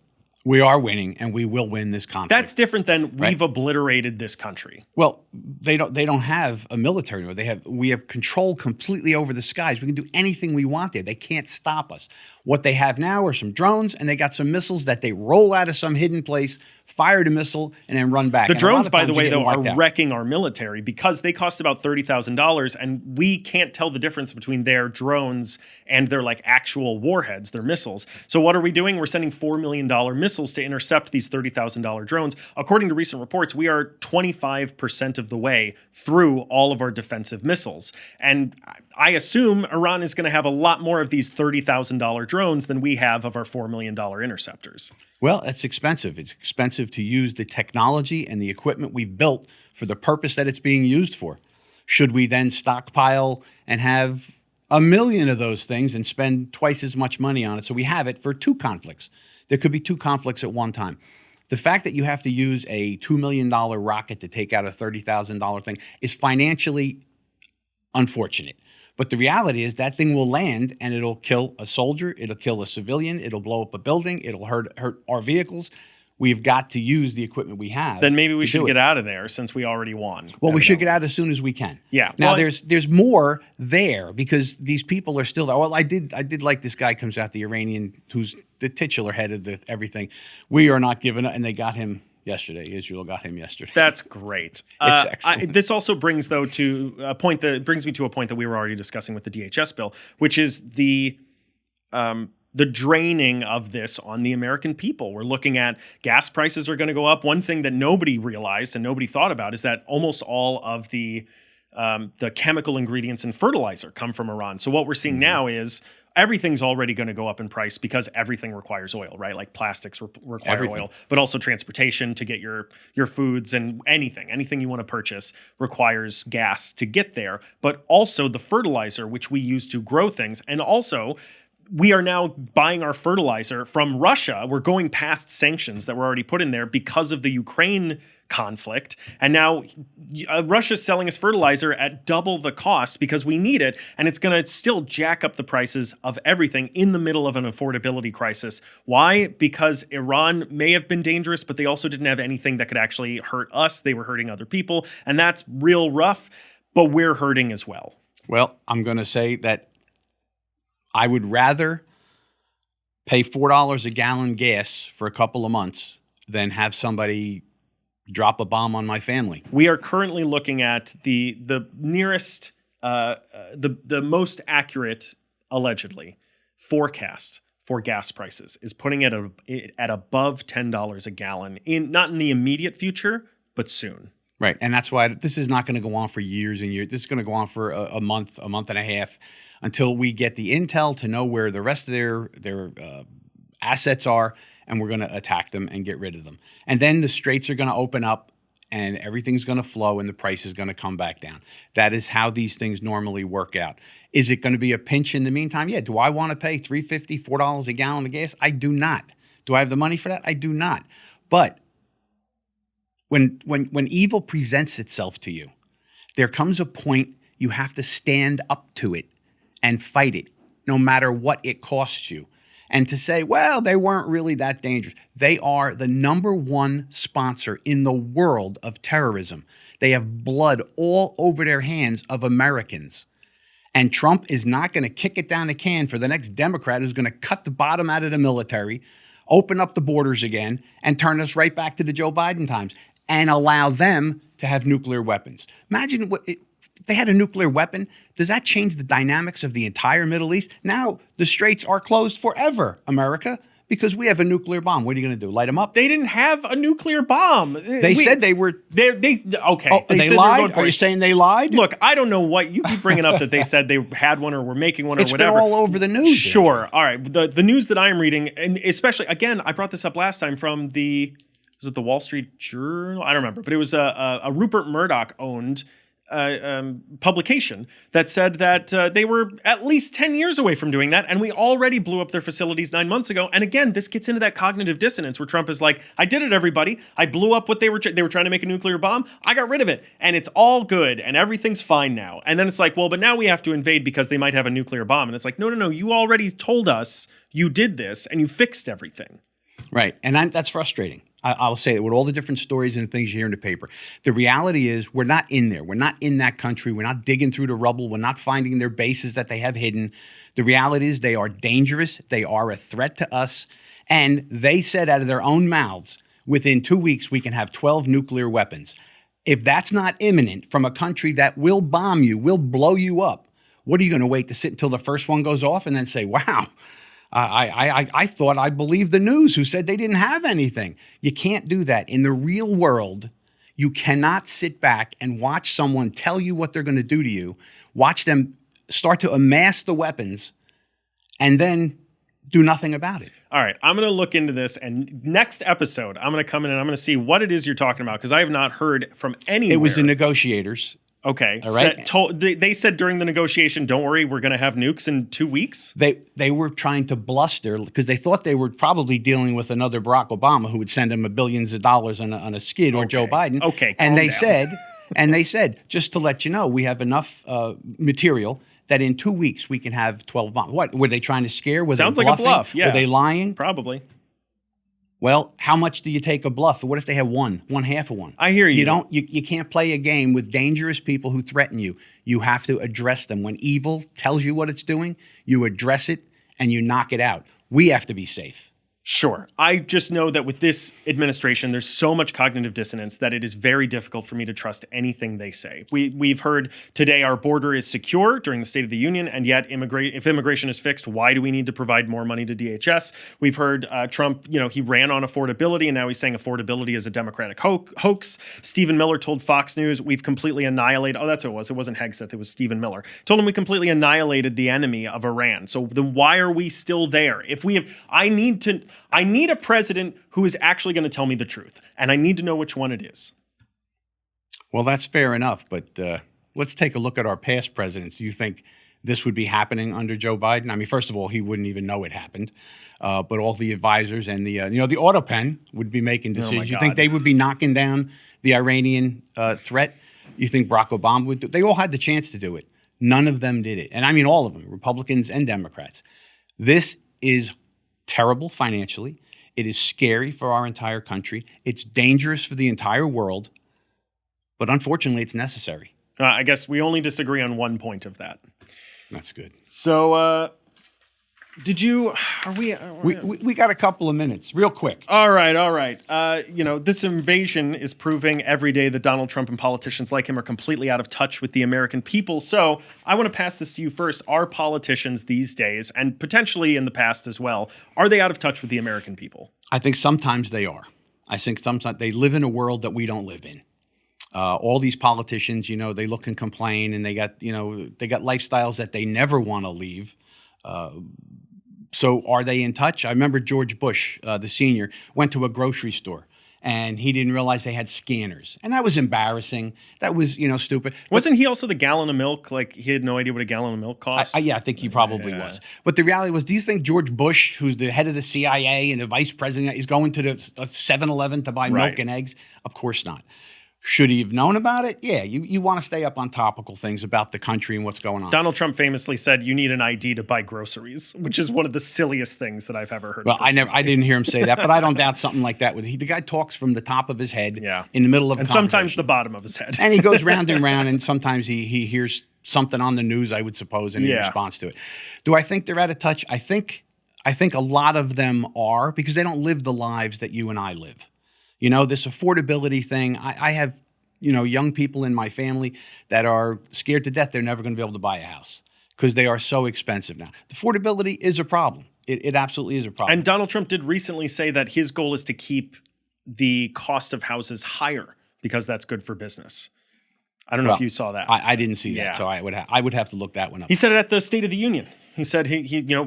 we are winning, and we will win this conflict. That's different than we've obliterated this country. Well, they don't have a military. We have control completely over the skies. We can do anything we want there. They can't stop us. What they have now are some drones, and they got some missiles that they roll out of some hidden place, fire the missile, and then run back. The drones, by the way, though, are wrecking our military, because they cost about $30,000, and we can't tell the difference between their drones and their, like, actual warheads, their missiles. So what are we doing? We're sending $4 million missiles to intercept these $30,000 drones. According to recent reports, we are 25% of the way through all of our defensive missiles. And I assume Iran is going to have a lot more of these $30,000 drones than we have of our $4 million interceptors. Well, it's expensive. It's expensive to use the technology and the equipment we've built for the purpose that it's being used for. Should we then stockpile and have 1 million of those things and spend twice as much money on it? So we have it for 2 conflicts. There could be 2 conflicts at one time. The fact that you have to use a $2 million rocket to take out a $30,000 thing is financially unfortunate. But the reality is that thing will land, and it'll kill a soldier, it'll kill a civilian, it'll blow up a building, it'll hurt our vehicles. We've got to use the equipment we have. Then maybe we should get out of there, since we already won. Well, we should get out as soon as we can. Yeah. Now, there's more there, because these people are still there. Well, I did like this guy comes out, the Iranian, who's the titular head of everything. We are not giving up, and they got him yesterday. Israel got him yesterday. That's great. It's excellent. This also brings, though, to a point that brings me to a point that we were already discussing with the DHS bill, which is the draining of this on the American people. We're looking at gas prices are going to go up. One thing that nobody realized and nobody thought about is that almost all of the chemical ingredients in fertilizer come from Iran. So what we're seeing now is everything's already going to go up in price, because everything requires oil, right? Like plastics require oil, but also transportation to get your foods, and anything you want to purchase requires gas to get there. But also the fertilizer, which we use to grow things, and also we are now buying our fertilizer from Russia. We're going past sanctions that were already put in there because of the Ukraine conflict. And now Russia's selling us fertilizer at double the cost because we need it. And it's going to still jack up the prices of everything in the middle of an affordability crisis. Why? Because Iran may have been dangerous, but they also didn't have anything that could actually hurt us. They were hurting other people. And that's real rough, but we're hurting as well. Well, I'm going to say that I would rather pay $4 a gallon gas for a couple of months than have somebody drop a bomb on my family. We are currently looking at the nearest, the most accurate, allegedly, forecast for gas prices is putting it at above $10 a gallon, not in the immediate future, but soon. Right, and that's why this is not going to go on for years and years. This is going to go on for a month and a half, until we get the intel to know where the rest of their assets are, and we're going to attack them and get rid of them. And then the straits are going to open up, and everything's going to flow, and the price is going to come back down. That is how these things normally work out. Is it going to be a pinch in the meantime? Yeah. Do I want to pay $3.50, $4 a gallon of gas? I do not. Do I have the money for that? I do not. But when evil presents itself to you, there comes a point you have to stand up to it and fight it, no matter what it costs you. And to say, well, they weren't really that dangerous. They are the #1 sponsor in the world of terrorism. They have blood all over their hands of Americans. And Trump is not going to kick it down the can for the next Democrat who's going to cut the bottom out of the military, open up the borders again, and turn us right back to the Joe Biden times, and allow them to have nuclear weapons. Imagine they had a nuclear weapon, does that change the dynamics of the entire Middle East? Now the straits are closed forever, America, because we have a nuclear bomb. What are you going to do? Light them up? They didn't have a nuclear bomb. They said they were. Okay. Oh, they said they were lied? going for Are you it. saying they lied? Look, I don't know what you keep bringing up that they said they had one or were making one or It's been whatever. all over the news. Sure. All right. The news that I am reading, and especially, again, I brought this up last time from was it the Wall Street Journal? I don't remember, but it was a Rupert Murdoch owned publication that said that they were at least 10 years away from doing that, and we already blew up their facilities 9 months ago. And again, this gets into that cognitive dissonance where Trump is like, I did it, everybody. I blew up what they were trying to make a nuclear bomb. I got rid of it, and it's all good, and everything's fine now. And then it's like, well, but now we have to invade because they might have a nuclear bomb. And it's like, no, you already told us you did this, and you fixed everything. Right, and that's frustrating. I'll say it with all the different stories and things you hear in the paper. The reality is we're not in there. We're not in that country. We're not digging through the rubble. We're not finding their bases that they have hidden. The reality is they are dangerous. They are a threat to us. And they said out of their own mouths, within 2 weeks, we can have 12 nuclear weapons. If that's not imminent from a country that will bomb you, will blow you up, what are you going to wait to sit until the first one goes off and then say, wow, I thought I believed the news who said they didn't have anything. You can't do that. In the real world, you cannot sit back and watch someone tell you what they're going to do to you, watch them start to amass the weapons, and then do nothing about it. All right, I'm going to look into this, and next episode, I'm going to come in and I'm going to see what it is you're talking about, because I have not heard from anywhere. It was the negotiators. Okay. All right. They said during the negotiation, don't worry, we're going to have nukes in 2 weeks. They were trying to bluster because they thought they were probably dealing with another Barack Obama who would send them billions of dollars on a skid, or Joe Biden. Okay. And they down. said, just to let you know, we have enough material that in 2 weeks we can have 12 bombs. What were they trying to scare? Sounds like a bluff. Yeah. Were they lying? Probably. Well, how much do you take a bluff? What if they have one half of one? I hear you. You can't play a game with dangerous people who threaten you. You have to address them. When evil tells you what it's doing, you address it and you knock it out. We have to be safe. Sure. I just know that with this administration, there's so much cognitive dissonance that it is very difficult for me to trust anything they say. We've heard today our border is secure during the State of the Union, and yet if immigration is fixed, why do we need to provide more money to DHS? We've heard Trump, he ran on affordability, and now he's saying affordability is a Democratic hoax. Stephen Miller told Fox News, we've completely annihilated, that's what it was. It wasn't Hegseth, it was Stephen Miller. Told him we completely annihilated the enemy of Iran. So then why are we still there? If we have, I need a president who is actually going to tell me the truth, and I need to know which one it is. Well, that's fair enough, but let's take a look at our past presidents. Do you think this would be happening under Joe Biden? I mean, first of all, he wouldn't even know it happened, but all the advisors and the auto pen would be making decisions. You think they would be knocking down the Iranian threat? You think Barack Obama would do it? They all had the chance to do it. None of them did it. And I mean all of them, Republicans and Democrats. This is terrible financially. It is scary for our entire country. It's dangerous for the entire world. But unfortunately, it's necessary. I guess we only disagree on one point of that. That's good. So, we got a couple of minutes, real quick. All right. This invasion is proving every day that Donald Trump and politicians like him are completely out of touch with the American people. So I want to pass this to you first. Are politicians these days, and potentially in the past as well, are they out of touch with the American people? I think sometimes they are. I think sometimes they live in a world that we don't live in. All these politicians, they look and complain, and they got lifestyles that they never want to leave. So are they in touch? I remember George Bush, the senior, went to a grocery store and he didn't realize they had scanners. And that was embarrassing. That was, stupid. Wasn't he also the gallon of milk? Like he had no idea what a gallon of milk cost? I think he probably was. But the reality was, do you think George Bush, who's the head of the CIA and the vice president, is going to the 7-Eleven to buy milk and eggs? Of course not. Should he have known about it? Yeah, you want to stay up on topical things about the country and what's going on. Donald Trump famously said you need an ID to buy groceries, which is one of the silliest things that I've ever heard. Well, I didn't hear him say that, but I don't doubt something like that. The guy talks from the top of his head in the middle of a conversation. And sometimes the bottom of his head. And he goes round and round, and sometimes he hears something on the news, I would suppose, and he responds to it. Do I think they're out of touch? I think a lot of them are, because they don't live the lives that you and I live. This affordability thing, I have, young people in my family that are scared to death they're never going to be able to buy a house because they are so expensive now. Affordability is a problem. It absolutely is a problem. And Donald Trump did recently say that his goal is to keep the cost of houses higher because that's good for business. I don't know if you saw that. I didn't see that, so I would have to look that one up. He said it at the State of the Union. He said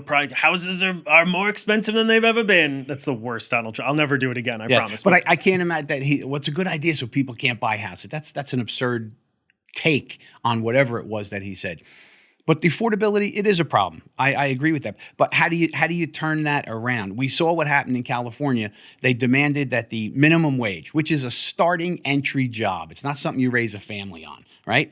probably houses are more expensive than they've ever been. That's the worst, Donald Trump. I'll never do it again. I promise. But I can't imagine that what's a good idea so people can't buy houses. That's an absurd take on whatever it was that he said. But the affordability, it is a problem. I agree with that. But how do you turn that around? We saw what happened in California. They demanded that the minimum wage, which is a starting entry job, it's not something you raise a family on, right?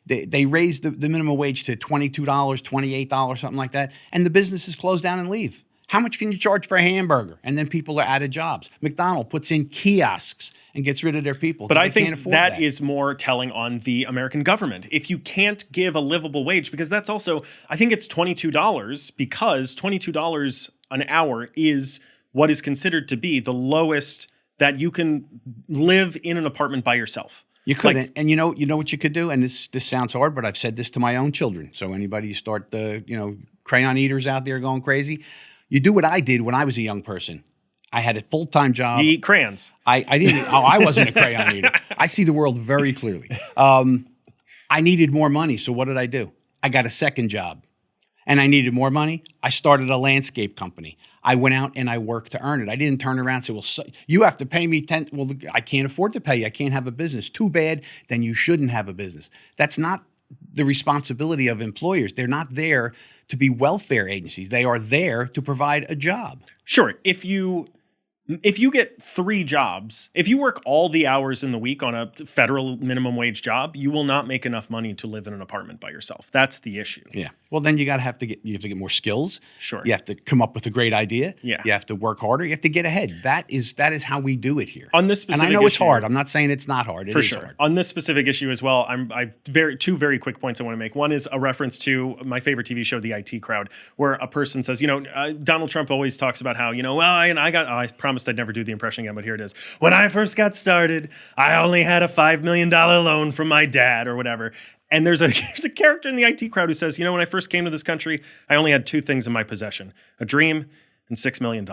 They raised the minimum wage to $22, $28, something like that, and the businesses close down and leave. How much can you charge for a hamburger? And then people are out of jobs. McDonald's puts in kiosks and gets rid of their people. But I think that is more telling on the American government. If you can't give a livable wage, because that's also, I think it's $22 because $22 an hour is what is considered to be the lowest that you can live in an apartment by yourself. You couldn't, and you know what you could do, and this sounds hard, but I've said this to my own children. So anybody start crayon eaters out there going crazy, you do what I did when I was a young person. I had a full-time job. You eat crayons. I didn't. I wasn't a crayon eater. I see the world very clearly. I needed more money, so what did I do? I got a second job, and I needed more money. I started a landscape company. I went out and I worked to earn it. I didn't turn around and say, well, you have to pay me 10. Well, I can't afford to pay you. I can't have a business. Too bad. Then you shouldn't have a business. That's not the responsibility of employers. They're not there to be welfare agencies. They are there to provide a job. Sure. If you get 3 jobs, if you work all the hours in the week on a federal minimum wage job, you will not make enough money to live in an apartment by yourself. That's the issue. Yeah. Well, then you have to get more skills. Sure. You have to come up with a great idea. Yeah. You have to work harder. You have to get ahead. That is how we do it here. On this specific and I know it's hard. I'm not saying it's not hard. It for is sure. hard. On this specific issue as well, two very quick points I want to make. One is a reference to my favorite TV show, The IT Crowd, where a person says, Donald Trump always talks about how, I promised I'd never do the impression again, but here it is. When I first got started, I only had a $5 million loan from my dad or whatever. And there's a character in The IT Crowd who says, when I first came to this country, I only had 2 things in my possession, a dream and $6 million.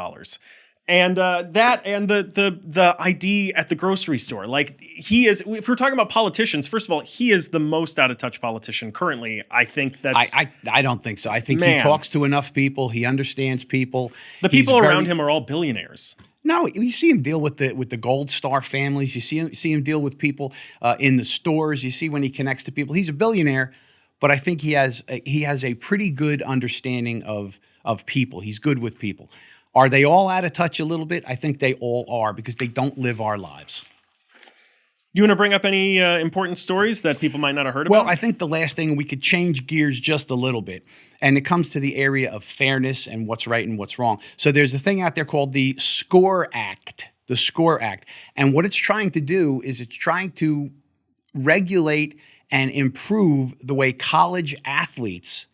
And that and the ID at the grocery store. Like, he is, if we're talking about politicians, first of all, he is the most out of touch politician currently. I think that's... I don't think so. I think he talks to enough people. He understands people. The people around him are all billionaires. No, you see him deal with the Gold Star families. You see him deal with people in the stores. You see when he connects to people. He's a billionaire, but I think he has a pretty good understanding of people. He's good with people. Are they all out of touch a little bit? I think they all are because they don't live our lives. You want to bring up any important stories that people might not have heard about? Well, I think the last thing, we could change gears just a little bit, and it comes to the area of fairness and what's right and what's wrong. So there's a thing out there called the SCORE Act, and what it's trying to do is it's trying to regulate and improve the way college athletes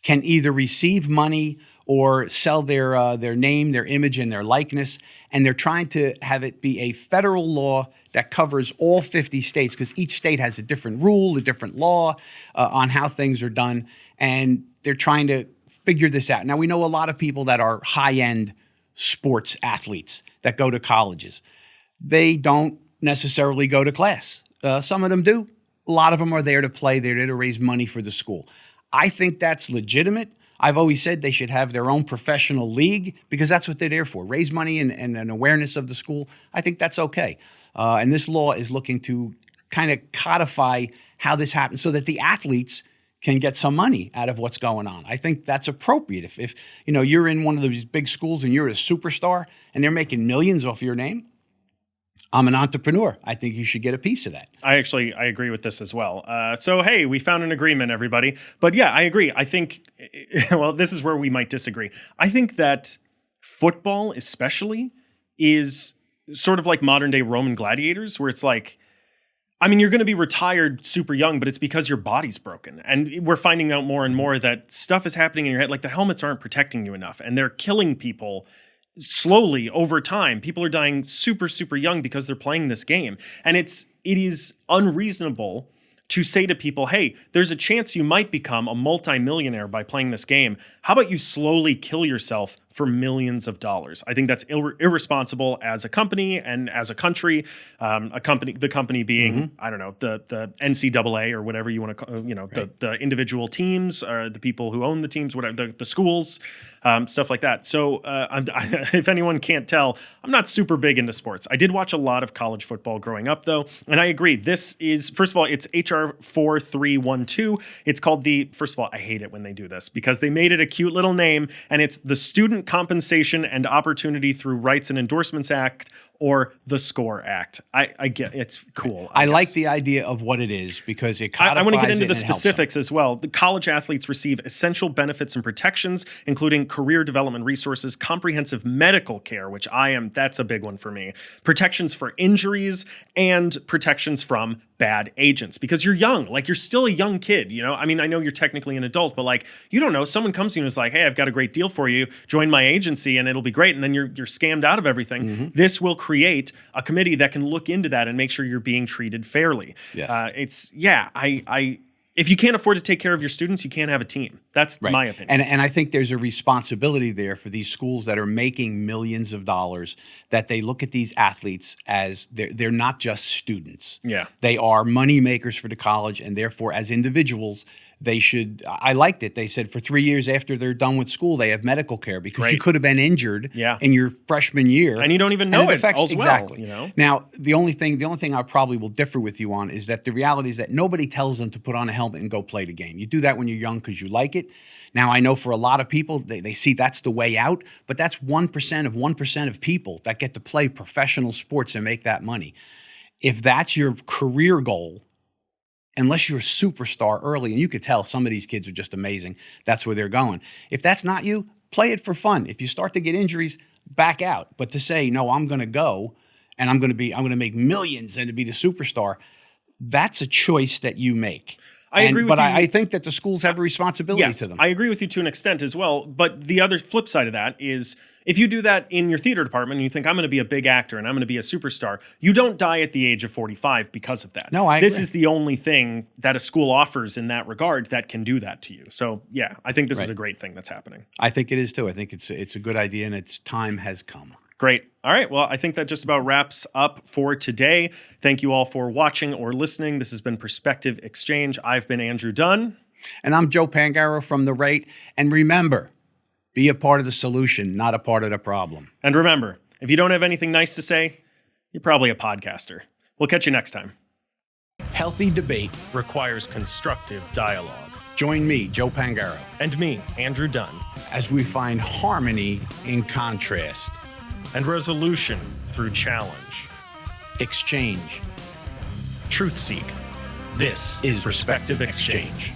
can either receive money or sell their name, their image, and their likeness, and they're trying to have it be a federal law that covers all 50 states because each state has a different rule, a different law on how things are done, and they're trying to figure this out. Now, we know a lot of people that are high-end sports athletes that go to colleges. They don't necessarily go to class. Some of them do. A lot of them are there to play. They're there to raise money for the school. I think that's legitimate. I've always said they should have their own professional league because that's what they're there for, raise money and an awareness of the school. I think that's okay. And this law is looking to kind of codify how this happens so that the athletes can get some money out of what's going on. I think that's appropriate. If you're in one of these big schools and you're a superstar and they're making millions off your name, I'm an entrepreneur. I think you should get a piece of that. I agree with this as well. So, hey, we found an agreement, everybody. But yeah, I agree. I think, well, this is where we might disagree. I think that football especially is sort of like modern day Roman gladiators, where it's like, you're going to be retired super young, but it's because your body's broken. And we're finding out more and more that stuff is happening in your head. Like the helmets aren't protecting you enough and they're killing people slowly over time, people are dying super, super young because they're playing this game. And it is unreasonable to say to people, hey, there's a chance you might become a multimillionaire by playing this game. How about you slowly kill yourself for millions of dollars? I think that's irresponsible as a company and as a country. The company being, I don't know, the NCAA or whatever you want to call, the individual teams or the people who own the teams, whatever, the schools, stuff like that. So if anyone can't tell, I'm not super big into sports. I did watch a lot of college football growing up, though, and I agree. This is, first of all, it's HR 4312. It's called first of all, I hate it when they do this because they made it a cute little name, and it's the Student Compensation and Opportunity Through Rights and Endorsements Act, or the SCORE Act. I get it's cool. I like the idea of what it is because it codifies I want to get into the it and it helps specifics as well. The college athletes receive essential benefits and protections, including career development resources, comprehensive medical care, which that's a big one for me, protections for injuries, and protections from bad agents. Because you're young, like you're still a young kid, you know? I mean, I know you're technically an adult, but like, you don't know, someone comes to you and is like, hey, I've got a great deal for you, join my agency and it'll be great. And then you're scammed out of everything. This will create a committee that can look into that and make sure you're being treated fairly. Yes. If you can't afford to take care of your students, you can't have a team. That's my opinion. And I think there's a responsibility there for these schools that are making millions of dollars, that they look at these athletes as they're not just students. Yeah. They are money makers for the college, and therefore as individuals, they should, I liked it. They said for 3 years after they're done with school, they have medical care because you could have been injured in your freshman year. And you don't even know it affects exactly. Well, you know? Now, the only thing I probably will differ with you on is that the reality is that nobody tells them to put on a helmet and go play the game. You do that when you're young because you like it. Now, I know for a lot of people, they see that's the way out, but that's 1% of 1% of people that get to play professional sports and make that money. If that's your career goal, unless you're a superstar early, and you could tell some of these kids are just amazing, that's where they're going. If that's not you, play it for fun. If you start to get injuries, back out. But to say, no, I'm going to go and I'm going to make millions and to be the superstar, that's a choice that you make. I agree with you. But I think that the schools have a responsibility to them. I agree with you to an extent as well. But the other flip side of that is if you do that in your theater department and you think, I'm going to be a big actor and I'm going to be a superstar, you don't die at the age of 45 because of that. No, I agree. This is the only thing that a school offers in that regard that can do that to you. So, yeah, I think this is a great thing that's happening. I think it is, too. I think it's a good idea, and its time has come. Great. All right. Well, I think that just about wraps up for today. Thank you all for watching or listening. This has been Perspective Exchange. I've been Andrew Dunn. And I'm Joe Pangaro from The Right. And remember, be a part of the solution, not a part of the problem. And remember, if you don't have anything nice to say, you're probably a podcaster. We'll catch you next time. Healthy debate requires constructive dialogue. Join me, Joe Pangaro. And me, Andrew Dunn. As we find harmony in contrast. And resolution through challenge. Exchange. Truth seek. This is Perspective Exchange.